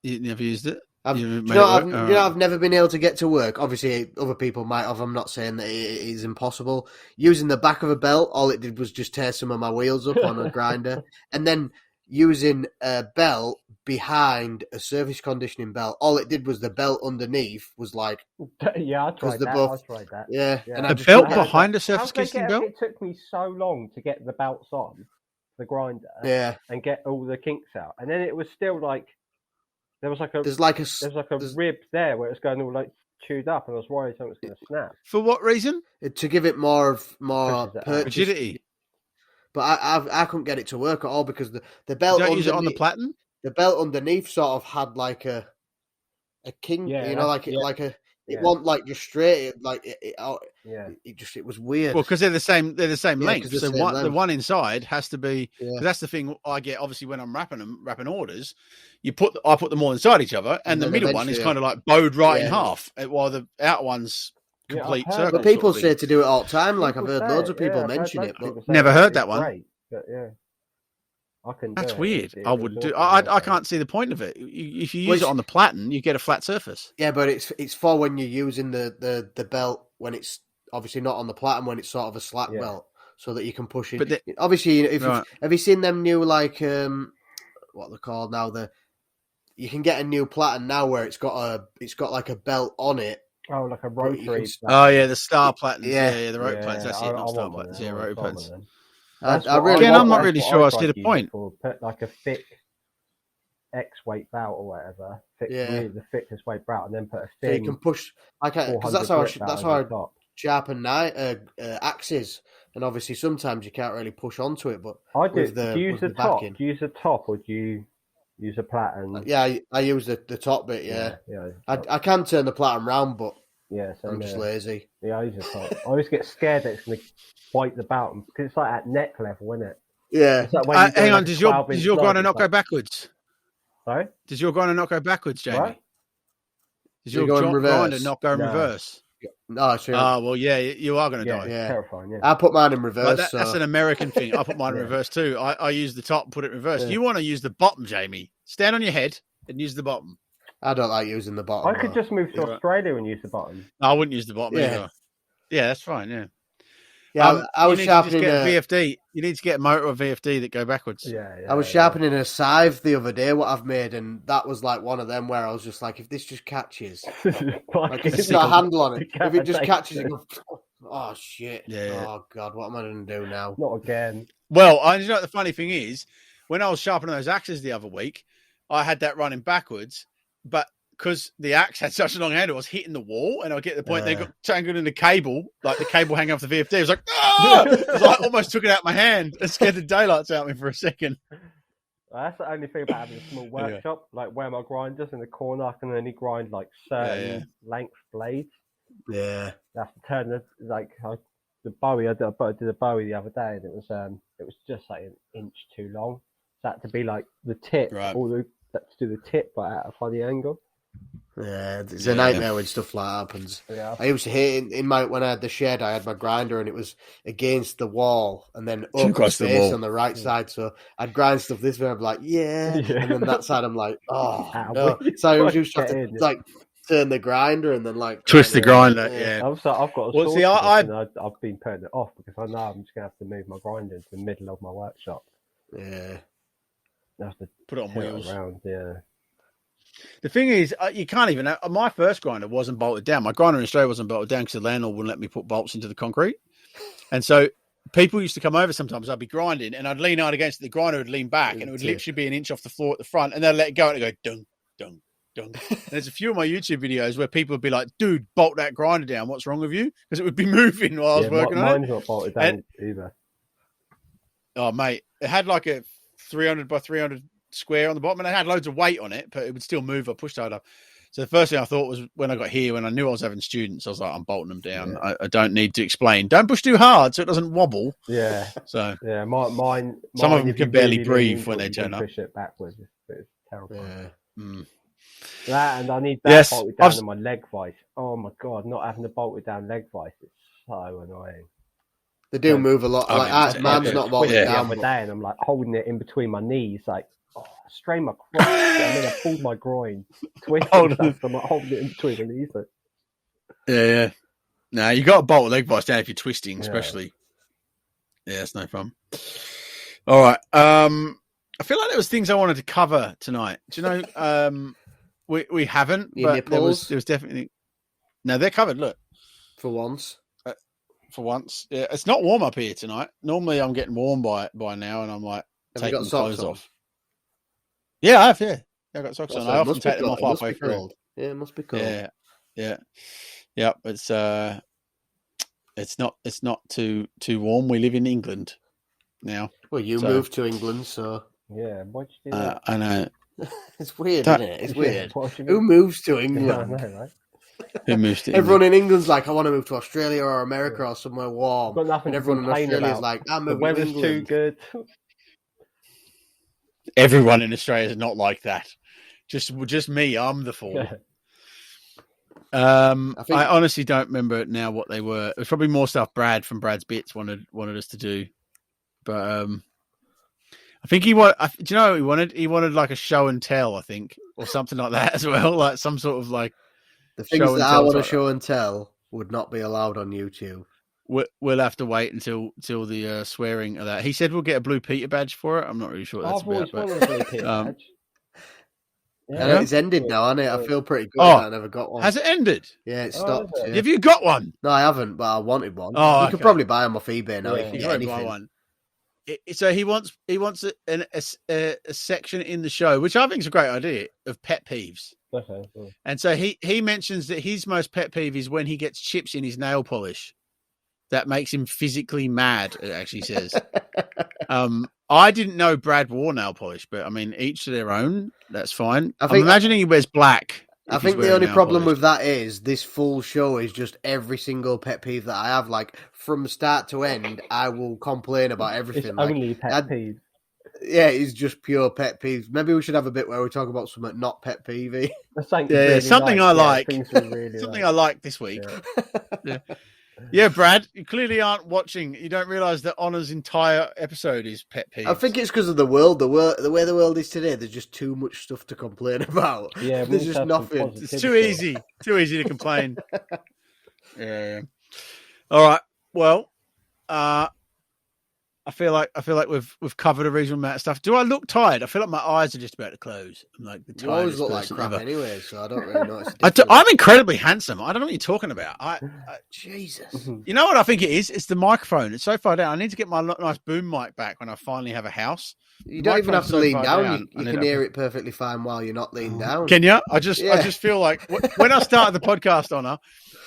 B: You never used it?
C: I've never been able to get to work. Obviously, other people might have. I'm not saying that it is impossible. Using the back of a belt, all it did was just tear some of my wheels up on a grinder. And then using a belt behind a surface conditioning belt, all it did was the belt underneath was like...
A: Yeah, I tried that.
C: Yeah.
B: And a belt behind a surface conditioning belt?
A: It took me so long to get the belts on the grinder and get all the kinks out. And then it was still like... There was like a rib there where it was going all like chewed up, and I was worried something was going to snap.
B: For what reason?
C: To give it more
B: rigidity.
C: But I couldn't get it to work at all because the belt.
B: You don't use it on the platen.
C: The belt underneath sort of had like a kink, it wasn't like just straight. It was weird.
B: Well, because they're the same length. So the one inside has to be. Because that's the thing I get. Obviously, when I'm wrapping orders, I put them all inside each other, and the middle one is kind of like bowed in half, while the outer one's complete circle.
C: But people say to do it all the time. Like I've heard loads of people mention it, but
B: never heard that one.
A: Great, but I can.
B: That's weird. I wouldn't do. I can't see the point of it. If you use it on the platen, you get a flat surface.
C: Yeah, but it's for when you're using the belt when it's obviously not on the platen, when it's sort of a slack belt, so that you can push it. But obviously, have you seen them new like what they're called now? You can get a new platen now where it's got like a belt on it
A: Oh, like a
C: But you
A: rotary.
C: can-
B: Oh yeah, the star platens.
C: Yeah.
B: Yeah, the rotor plates. That's it,
A: I
B: not star
A: want one
B: platens.
A: then.
B: Yeah,
A: I want
B: rotor
A: to try one
B: plates.
A: then.
C: I really
B: Again,
C: want
B: I'm not
C: one.
B: really
A: That's
B: sure
A: what
B: I
A: tried
B: see the
A: to use it
B: point.
A: for. Put like a thick X-weight belt or whatever. Really the thickest weight belt, and then put a
C: So you
A: thin.
C: can push because that's how I sharpen axes, and obviously sometimes you can't really push onto it. But
A: I do.
C: with
A: Do you use the top? Do you use the top, or do you use a platen?
C: Yeah, I use the top bit. Yeah. I can turn the platen round, but I'm just lazy.
A: Yeah, I use the top. I always get scared that it's going to bite the belt because it's like at neck level, isn't it?
C: Yeah.
A: It's like when
B: Hang on, does your grinder not go backwards?
A: Sorry?
B: Does your grinder not go backwards, Jamie?
A: What?
B: Does your grinder not go in reverse?
C: No, sure.
B: Oh, well, yeah, you are going to die.
C: Yeah,
A: terrifying. Yeah,
C: I put mine in reverse.
B: That's an American thing. I put mine in reverse too. I use the top and put it in reverse.
C: Yeah.
B: You want to use the bottom, Jamie? Stand on your head and use the bottom.
C: I don't like using the bottom.
A: I could just move to Australia and use the bottom.
B: I wouldn't use the bottom either. Yeah, that's fine. Yeah.
C: Yeah, I was sharpening
B: a VFD. You need to get a motor or VFD that go backwards.
A: Yeah.
C: I was sharpening a scythe the other day, what I've made, and that was like one of them where I was just like, if this just catches, like if it's got a handle on it, if it just catches, it goes, oh shit, oh god, what am I going to do now?
A: Not again.
B: Well, you know what the funny thing is, when I was sharpening those axes the other week, I had that running backwards, but because the axe had such a long handle, I was hitting the wall, and I get to the point they got tangled in the cable, like the cable hanging off the VFD. I was like, ah! I almost took it out of my hand. It scared the daylights out of me for a second.
A: That's the only thing about having a small workshop, like where my grinders in the corner, I can only grind like certain length blades.
C: Yeah,
A: I have to turn the bowie. I did a bowie the other day, and it was just like an inch too long. So that to be like the tip, to do the tip, but at a funny angle.
C: Yeah, it's a nightmare when stuff like that happens. Yeah. I used to hate when I had the shed, I had my grinder and it was against the wall and then up the space on the right side. So I'd grind stuff this way, I'm like, and then that side I'm like, oh no. So I used to have to like turn the grinder and then like
B: twist the grinder.
A: I've got I've been putting it off because I know I'm just gonna have to move my grinder into the middle of my workshop.
C: Yeah.
A: I have to
B: put it on wheels.
A: Around,
B: The thing is, you can't even. My first grinder wasn't bolted down. My grinder in Australia wasn't bolted down because the landlord wouldn't let me put bolts into the concrete. And so people used to come over sometimes. I'd be grinding and I'd lean out against it. The grinder would lean back and it would literally be an inch off the floor at the front. And they'd let it go and it'd go dung, dung, dung. And there's a few of my YouTube videos where people would be like, dude, bolt that grinder down. What's wrong with you? Because it would be moving while I was working on it.
A: Mine's not bolted down either.
B: Oh, mate. It had like a 300 by 300 square on the bottom, and it had loads of weight on it, but it would still move. I pushed it up. So the first thing I thought was when I got here, when I knew I was having students, I was like, I'm bolting them down. I don't need to explain. Don't push too hard so it doesn't wobble.
A: Yeah.
B: So
A: mine.
B: Some of them can barely breathe when they turn up.
A: Push it backwards. It's terrible.
B: Yeah.
A: That and I need that bolted down in my leg vice. Oh my god, not having a bolted down leg vice is so annoying.
C: They do move a lot. Mine's not bolted down.
A: The other day, and I'm like holding it in between my knees, like. Strain my crotch, and then I pulled my groin, twisted stuff. I'm like holding it in between the knees.
B: Yeah. No, you got to bolt a leg vice down if you're twisting, especially. Yeah, it's no fun. All right. I feel like there was things I wanted to cover tonight. Do you know? We haven't, but there was definitely. No, they're covered. Look,
C: for once.
B: Yeah, it's not warm up here tonight. Normally, I'm getting warm by now, and I'm like taking the clothes off. Yeah, I have. Yeah, I got socks on. I often take them off halfway through.
C: Yeah, it must be cold.
B: Yeah. It's not too warm. We live in England now.
C: Well, you moved to England, so
A: yeah. Why'd you do that?
B: I know.
C: It's weird, isn't it? It's weird. Who moves to England?
A: Yeah, I know, right?
B: Who moves to
C: Everyone in England's like, I want to move to Australia or America or somewhere warm.
A: Got nothing
C: and everyone in Australia's like, I'm moving to England.
A: The weather's too good.
B: Everyone in Australia is not like that. Just me. I'm the fool. I honestly don't remember now what they were. It was probably more stuff Brad from Brad's Bits wanted us to do, but I think he wanted. Do you know what he wanted? He wanted like a show and tell, I think, or something like that as well, like some sort of like
C: the things that I want to show and tell would not be allowed on YouTube.
B: We'll have to wait until the swearing of that. He said we'll get a Blue Peter badge for it. I'm not really sure what that's about.
A: I've always wanted a Blue Peter badge.
C: I know it's ended now, hasn't it? I feel pretty good that I never got one.
B: Has it ended?
C: Yeah, it stopped.
A: Is it?
C: Yeah.
B: Have you got one?
C: No, I haven't, but I wanted one.
B: Oh,
C: you could probably buy them off eBay now.
A: Yeah.
C: You can
B: You
C: get
B: can buy
C: anything.
B: one. So he wants a section in the show, which I think is a great idea, of pet peeves.
A: Okay. Cool.
B: And so he mentions that his most pet peeve is when he gets chips in his nail polish. That makes him physically mad, it actually says. I didn't know Brad wore nail polish, but I mean, each to their own. That's fine. I'm imagining he wears black.
C: I think the only problem with that is this full show is just every single pet peeve that I have. Like, from start to end, I will complain about everything.
A: It's only pet peeve.
C: Yeah, it's just pure pet peeves. Maybe we should have a bit where we talk about something not pet peevy.
B: Something I like.
A: Really
B: something I like this week. Yeah, Brad, you clearly aren't watching. You don't realise that Honor's entire episode is pet peeves.
C: I think it's because of the world. The way the world is today, there's just too much stuff to complain about.
A: Yeah,
C: there's just nothing.
B: It's too easy. Too easy to complain. Yeah. All right. Well, I feel like we've covered a reasonable amount of stuff. Do I look tired? I feel like my eyes are just about to close. I'm like the tiredest.
C: You always look like crap
B: ever.
C: anyway, so I don't really notice.
B: I'm incredibly handsome. I don't know what you're talking about.
C: Jesus.
B: You know what I think it is? It's the microphone. It's so far down. I need to get my nice boom mic back when I finally have a house.
C: You don't even have to lean down. You can hear it perfectly fine while you're not leaning down.
B: Can you? I just feel like when I started the podcast, Honor,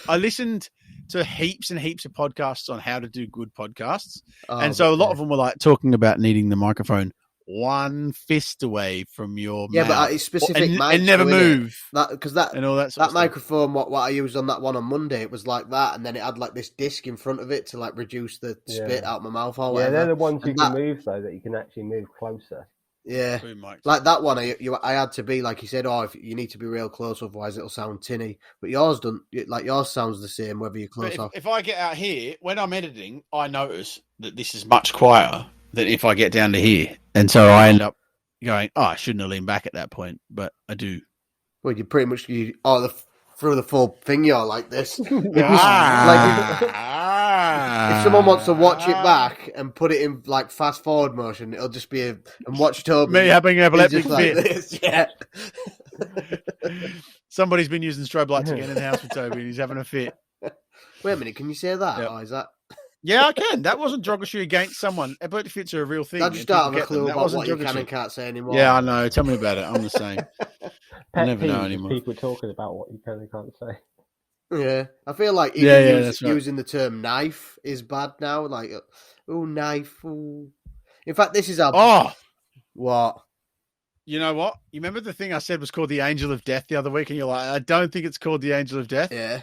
B: I listened to heaps and heaps of podcasts on how to do good podcasts. And so a lot of them were like talking about needing the microphone one fist away from your mouth.
C: But it's specific mics,
B: and never move.
C: Because that
B: and all that sort of
C: microphone, what I used on that one on Monday, it was like that, and then it had like this disc in front of it to like reduce the spit out my mouth or whatever.
A: Yeah, they're the ones you can move though, that you can actually move closer.
C: Yeah, like that one, I had to be like you said. If you need to be real close, otherwise it'll sound tinny. But yours don't. Like yours sounds the same whether you're close off.
B: If I get out here when I'm editing, I notice that this is much quieter than if I get down to here, and so I end up going, "Oh, I shouldn't have leaned back at that point," but I do.
C: Well, you pretty much through the full thing, you're like this. If someone wants to watch it back and put it in like fast forward motion, it'll just be and watch Toby.
B: Me having an epileptic fit.
C: Like this. Yeah.
B: Somebody's been using strobe lights again in the house with Toby, and he's having a fit.
C: Wait a minute, can you say that?
B: Yep.
C: Or is that?
B: Yeah, I can. That wasn't derogatory against someone. Epileptic fits are a real thing.
C: I just don't have a clue about what you can and can't say anymore.
B: Yeah, I know. Tell me about it. I'm the same. I never know anymore.
A: People talking about what you can and can't say.
C: Yeah, I feel like using the term knife is bad now. Like, knife. Ooh. In fact, this is our.
B: Oh,
C: what?
B: You know what? You remember the thing I said was called the Angel of Death the other week, and you're like, I don't think it's called the Angel of Death.
C: Yeah,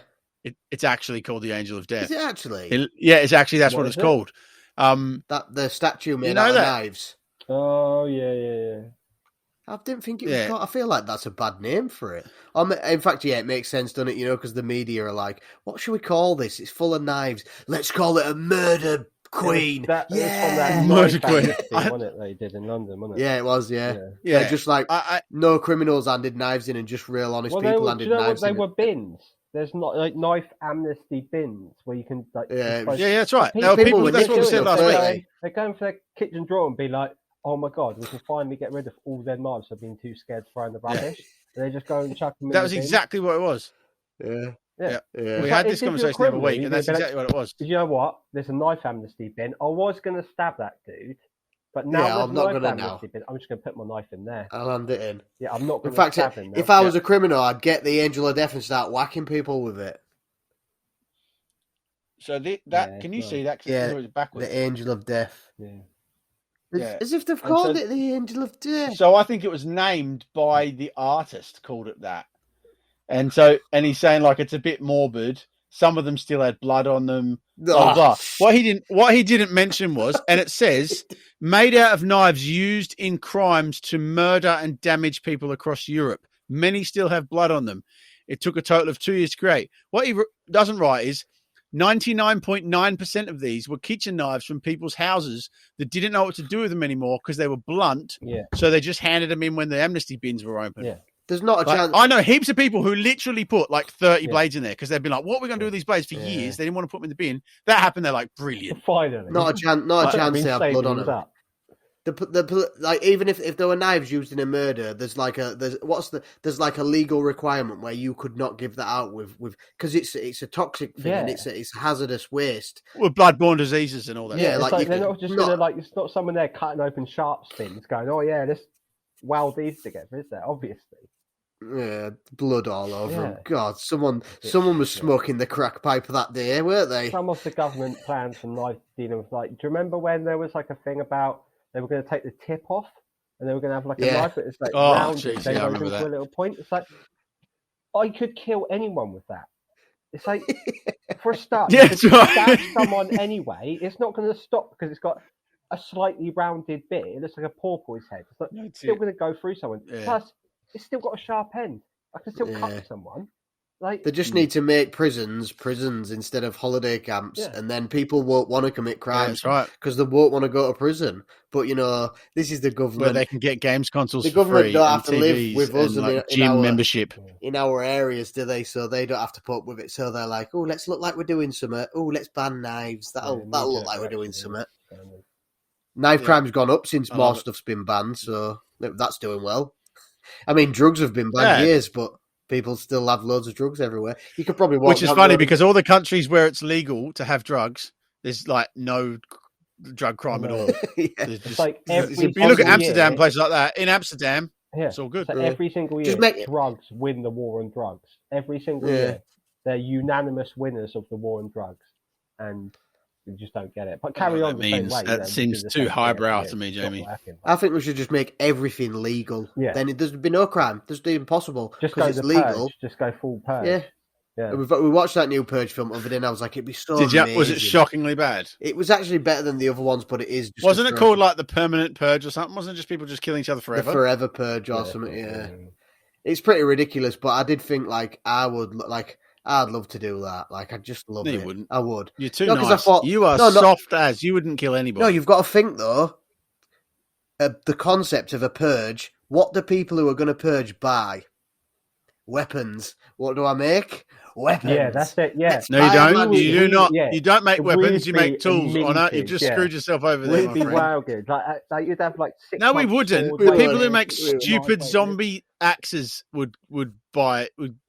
B: it's actually called the Angel of Death.
C: Is it actually?
B: It's actually that's what it's called.
C: That the statue made out of knives.
A: Oh yeah.
C: I didn't think it was. I feel like that's a bad name for it. In fact, it makes sense, doesn't it? You know, because the media are like, "What should we call this? It's full of knives. Let's call it a murder queen."
A: Murder queen. Wasn't it? They did in London, wasn't it?
C: Yeah, it was. Yeah. Just like no criminals handed knives in, and just real honest people handed knives in.
A: They were bins. There's not like knife amnesty bins where you can like.
B: Yeah, that's right.
C: People
B: that's what we said last week.
A: They go into their kitchen drawer and be like, "Oh my god, we can finally get rid of all their knives. I've been too scared to throw in the rubbish." And they just go and chuck them in.
B: That was exactly what it was.
C: Yeah.
B: We had this conversation the other week, and that's exactly what it was.
A: Did you know what? There's a knife amnesty bin. I was going to stab that dude, but now
C: I'm not going to now.
A: Bin, I'm just going to put my knife in there.
C: I'll hand it in.
A: Yeah, I'm not going to stab him.
C: If I was a criminal, I'd get the Angel of Death and start whacking people with it.
B: So can you see that?
C: Yeah,
B: it's backwards.
C: The Angel of Death.
A: Yeah.
C: As if they've called it the Angel of Death.
B: So I think it was named by the artist, called it that. And he's saying like it's a bit morbid. Some of them still had blood on them. Blah, blah. What he didn't mention was, and it says, made out of knives used in crimes to murder and damage people across Europe. Many still have blood on them. It took a total of 2 years to create. What he doesn't write is 99.9% of these were kitchen knives from people's houses that didn't know what to do with them anymore because they were blunt.
A: Yeah.
B: So they just handed them in when the amnesty bins were open.
A: Yeah.
C: There's not a chance.
B: I know heaps of people who literally put like 30 blades in there because they've been like, what are we going to do with these blades for years? They didn't want to put them in the bin. That happened. They're like, brilliant.
A: Finally.
C: Not a chance they have blood on them. like even if there were knives used in a murder, there's like a legal requirement where you could not give that out with because it's a toxic thing and it's a hazardous waste
B: with bloodborne diseases and all that.
A: Yeah, it's like they're not just gonna like. It's not someone there cutting open sharp spins, going, "Oh yeah, let's weld these together," is there? Obviously.
C: Yeah, blood all over them. God, someone was smoking the crack pipe that day, weren't they?
A: Some of the government plans for knife dealing with, like, do you remember when there was like a thing about they were going to take the tip off and they were going to have like a knife, but it's like rounded, then goes into a little point. It's like I could kill anyone with that. It's like for a start, you could stab someone anyway. It's not going to stop because it's got a slightly rounded bit. It looks like a porpoise head. It's like, still going to go through someone. Yeah. Plus, it's still got a sharp end. I can still cut someone. Like
C: they just need to make prisons instead of holiday camps, and then people won't want to commit crimes because they won't want to go to prison. But this is the government.
B: But they can get games consoles.
C: The government
B: free
C: don't have
B: and
C: to
B: TVs
C: live with us
B: and
C: in
B: gym
C: our
B: membership
C: in our areas, do they? So they don't have to put up with it. So they're like, "Oh, let's look like we're doing something. Oh, let's ban knives. That'll look like we're doing something." Knife crime's gone up since more stuff's been banned, so that's doing well. I mean, drugs have been banned years, but people still have loads of drugs everywhere. You could probably walk.
B: Which is funny because all the countries where it's legal to have drugs, there's like no drug crime at all.
A: It's like
B: you look at Amsterdam, places like that. In Amsterdam, it's all good.
A: So every single year, drugs win the war on drugs. Every single year, they're unanimous winners of the war on drugs, and you just don't get it. But carry on the same way.
B: That seems too highbrow to me, Jamie.
C: I think we should just make everything legal. Yeah. Then there's be no crime. There's impossible.
A: Just go
C: it's legal.
A: Purge. Just go full purge. Yeah.
C: We watched that new Purge film the other day, and I was like, it'd be so amazing.
B: Was it shockingly bad?
C: It was actually better than the other ones, but it is. Just
B: Wasn't it called like the Permanent Purge or something? Wasn't it just people just killing each other forever?
C: The Forever Purge or something. Yeah. It's pretty ridiculous, but I did think I'd love to do that. Like, I'd just love it.
B: You wouldn't.
C: I would.
B: You're too nice. I thought, you are soft as. You wouldn't kill anybody.
C: No, you've got to think, though, the concept of a purge. What do people who are going to purge buy? Weapons. What do I make? Weapons.
A: Yeah, that's it. Yeah.
B: No, you don't. You do not. Yeah. You don't make weapons. You make tools. You've just screwed yourself over there, my friend.
A: Wow, good. Like you'd have like 6
B: No, we wouldn't. The people who make stupid zombie axes would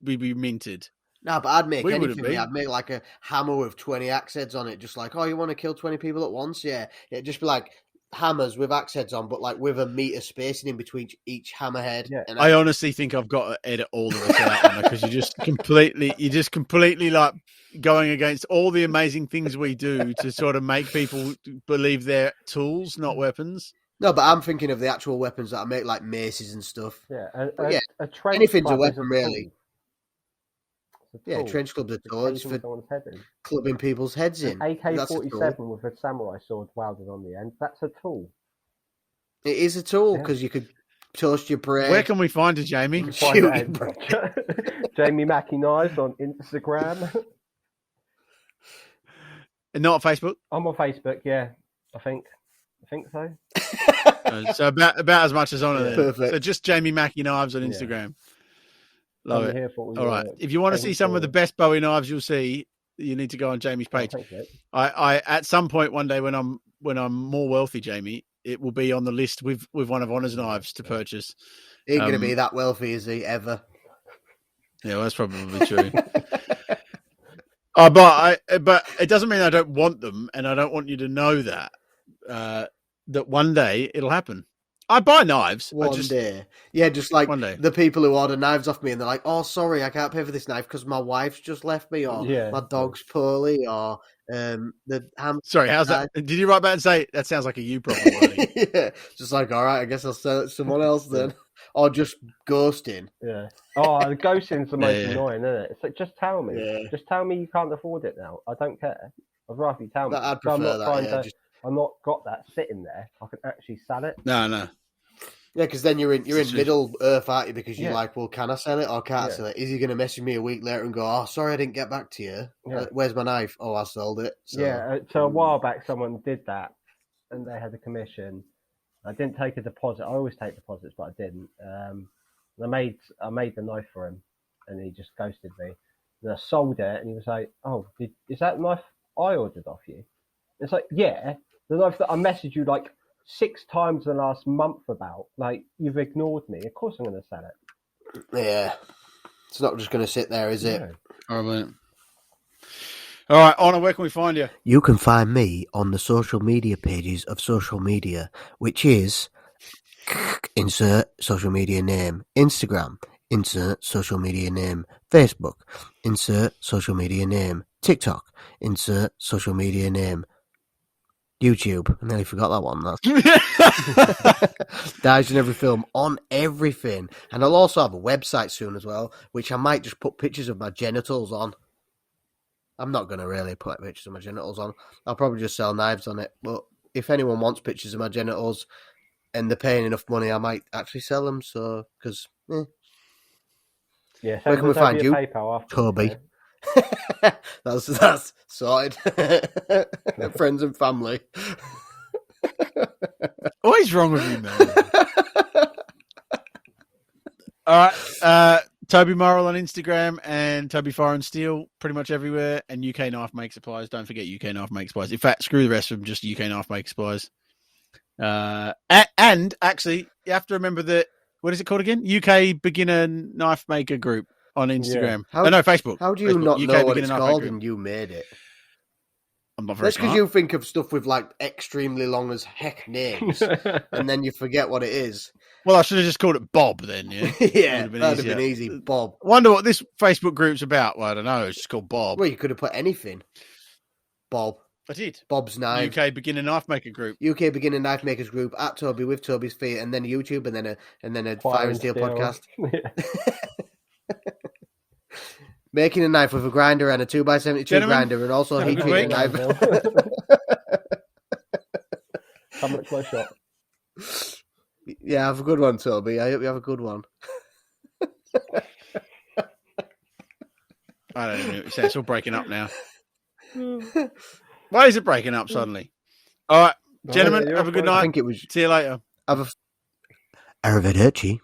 B: be minted.
C: No, but I'd make anything. I'd make like a hammer with 20 axe heads on it. Just like, oh, you want to kill 20 people at once? Yeah. It'd just be like hammers with axe heads on, but like with a meter spacing in between each hammerhead.
B: Yeah. And I honestly think I've got to edit all of it out because you're just completely like going against all the amazing things we do to sort of make people believe they're tools, not weapons.
C: No, but I'm thinking of the actual weapons that I make, like maces and stuff.
A: Yeah.
C: Anything's a weapon, really. Yeah, trench clubs are tools for clubbing people's heads in.
A: AK-47 with a samurai sword welded on the end. That's a tool.
C: It is a tool because you could toast your prey.
B: Where can we find it, Jamie?
A: Jamie Mackie Knives on Instagram.
B: And not Facebook?
A: I'm on Facebook, yeah. I think so.
B: So about as much as on it.
C: Perfect.
B: So just Jamie Mackie Knives on Instagram. Love it. All right. If you want to see some of the best Bowie knives you'll see, you need to go on Jamie's page. I at some point one day when I'm more wealthy, Jamie, it will be on the list with one of Honor's knives to purchase.
C: He ain't going to be that wealthy, is he, ever?
B: Yeah, well, that's probably true. But it doesn't mean I don't want them, and I don't want you to know that that one day it'll happen. I buy knives.
C: One day. Yeah, just like the people who order knives off me and they're like, oh, sorry, I can't pay for this knife because my wife's just left me or my dog's poorly or the ham.
B: Sorry, how's that? Did you write back and say, that sounds like a you problem?
C: Yeah, just like, all right, I guess I'll sell it to someone else then. Or just ghosting.
A: Yeah. Oh, the ghosting's the most annoying, isn't it? It's like, just tell me. Yeah. Just tell me you can't afford it now. I don't care. I'd rather you tell me.
C: I'd prefer that,
A: I'm not got that sitting there. I can actually sell it.
B: No.
C: Yeah, because then you're in Middle Earth, aren't you? Because you're like, well, can I sell it or can't I sell it? Is he going to message me a week later and go, oh, sorry, I didn't get back to you. Where's my knife? Oh, I sold it. So.
A: Yeah, so a while back, someone did that and they had a commission. I didn't take a deposit. I always take deposits, but I didn't. I made the knife for him and he just ghosted me. And I sold it and he was like, oh, is that knife I ordered off you? It's like, yeah. The knife that I messaged you like 6 times in the last month about. Like, you've ignored me. Of course I'm going to sell it.
C: Yeah. It's not just going to sit there, is it?
A: No.
B: All right. All right, Honor, where can we find you?
C: You can find me on the social media pages of social media, which is insert social media name, Instagram, insert social media name, Facebook, insert social media name, TikTok, insert social media name, YouTube. I nearly forgot that one. That's Dies in Every Film on everything. And I'll also have a website soon as well, which I might just put pictures of my genitals on. I'm not going to really put pictures of my genitals on. I'll probably just sell knives on it. But if anyone wants pictures of my genitals and they're paying enough money, I might actually sell them. So, because,
A: Yeah,
C: where can we find you,
A: PayPal after,
C: Toby?
A: yeah.
C: That's sorted. Friends and family.
B: What is wrong with you, man? All right. Toby Morrill on Instagram and Toby Fire and Steel pretty much everywhere. And UKnifemaker Supplies. Don't forget UKnifemaker Supplies. In fact, screw the rest of them, just UKnifemaker Supplies. And actually, you have to remember that, what is it called again? UK Beginner Knife Maker Group on Instagram.
C: Yeah.
B: No, Facebook.
C: How do you
B: Facebook,
C: not
B: UK
C: know what
B: Beginner
C: it's
B: Knife
C: called
B: Maker
C: and you made it?
B: I'm not very
C: That's because
B: smart.
C: you think of stuff with like extremely long as heck names and then you forget what it is.
B: Well, I should have just called it Bob then, yeah?
C: Yeah,
B: That'd
C: that'd have been easy. Bob.
B: Wonder what this Facebook group's about. Well, I don't know. It's just called Bob.
C: Well, you could have put anything. Bob.
B: I did.
C: Bob's Knives.
B: UK Beginner Knife Maker Group.
C: UK Beginner Knife Makers Group at Toby with Toby's Feet, and then YouTube, and then a Fire and Steel podcast. Making a knife with a grinder and a 2x72 grinder, and also heat treating knife.
A: Come look my shop.
C: Yeah, have a good one, Toby. I hope you have a good one.
B: I don't know. It's all breaking up now. Why is it breaking up suddenly? All right, gentlemen, have a good night.
C: I think it was.
B: See you later.
C: Arrivederci.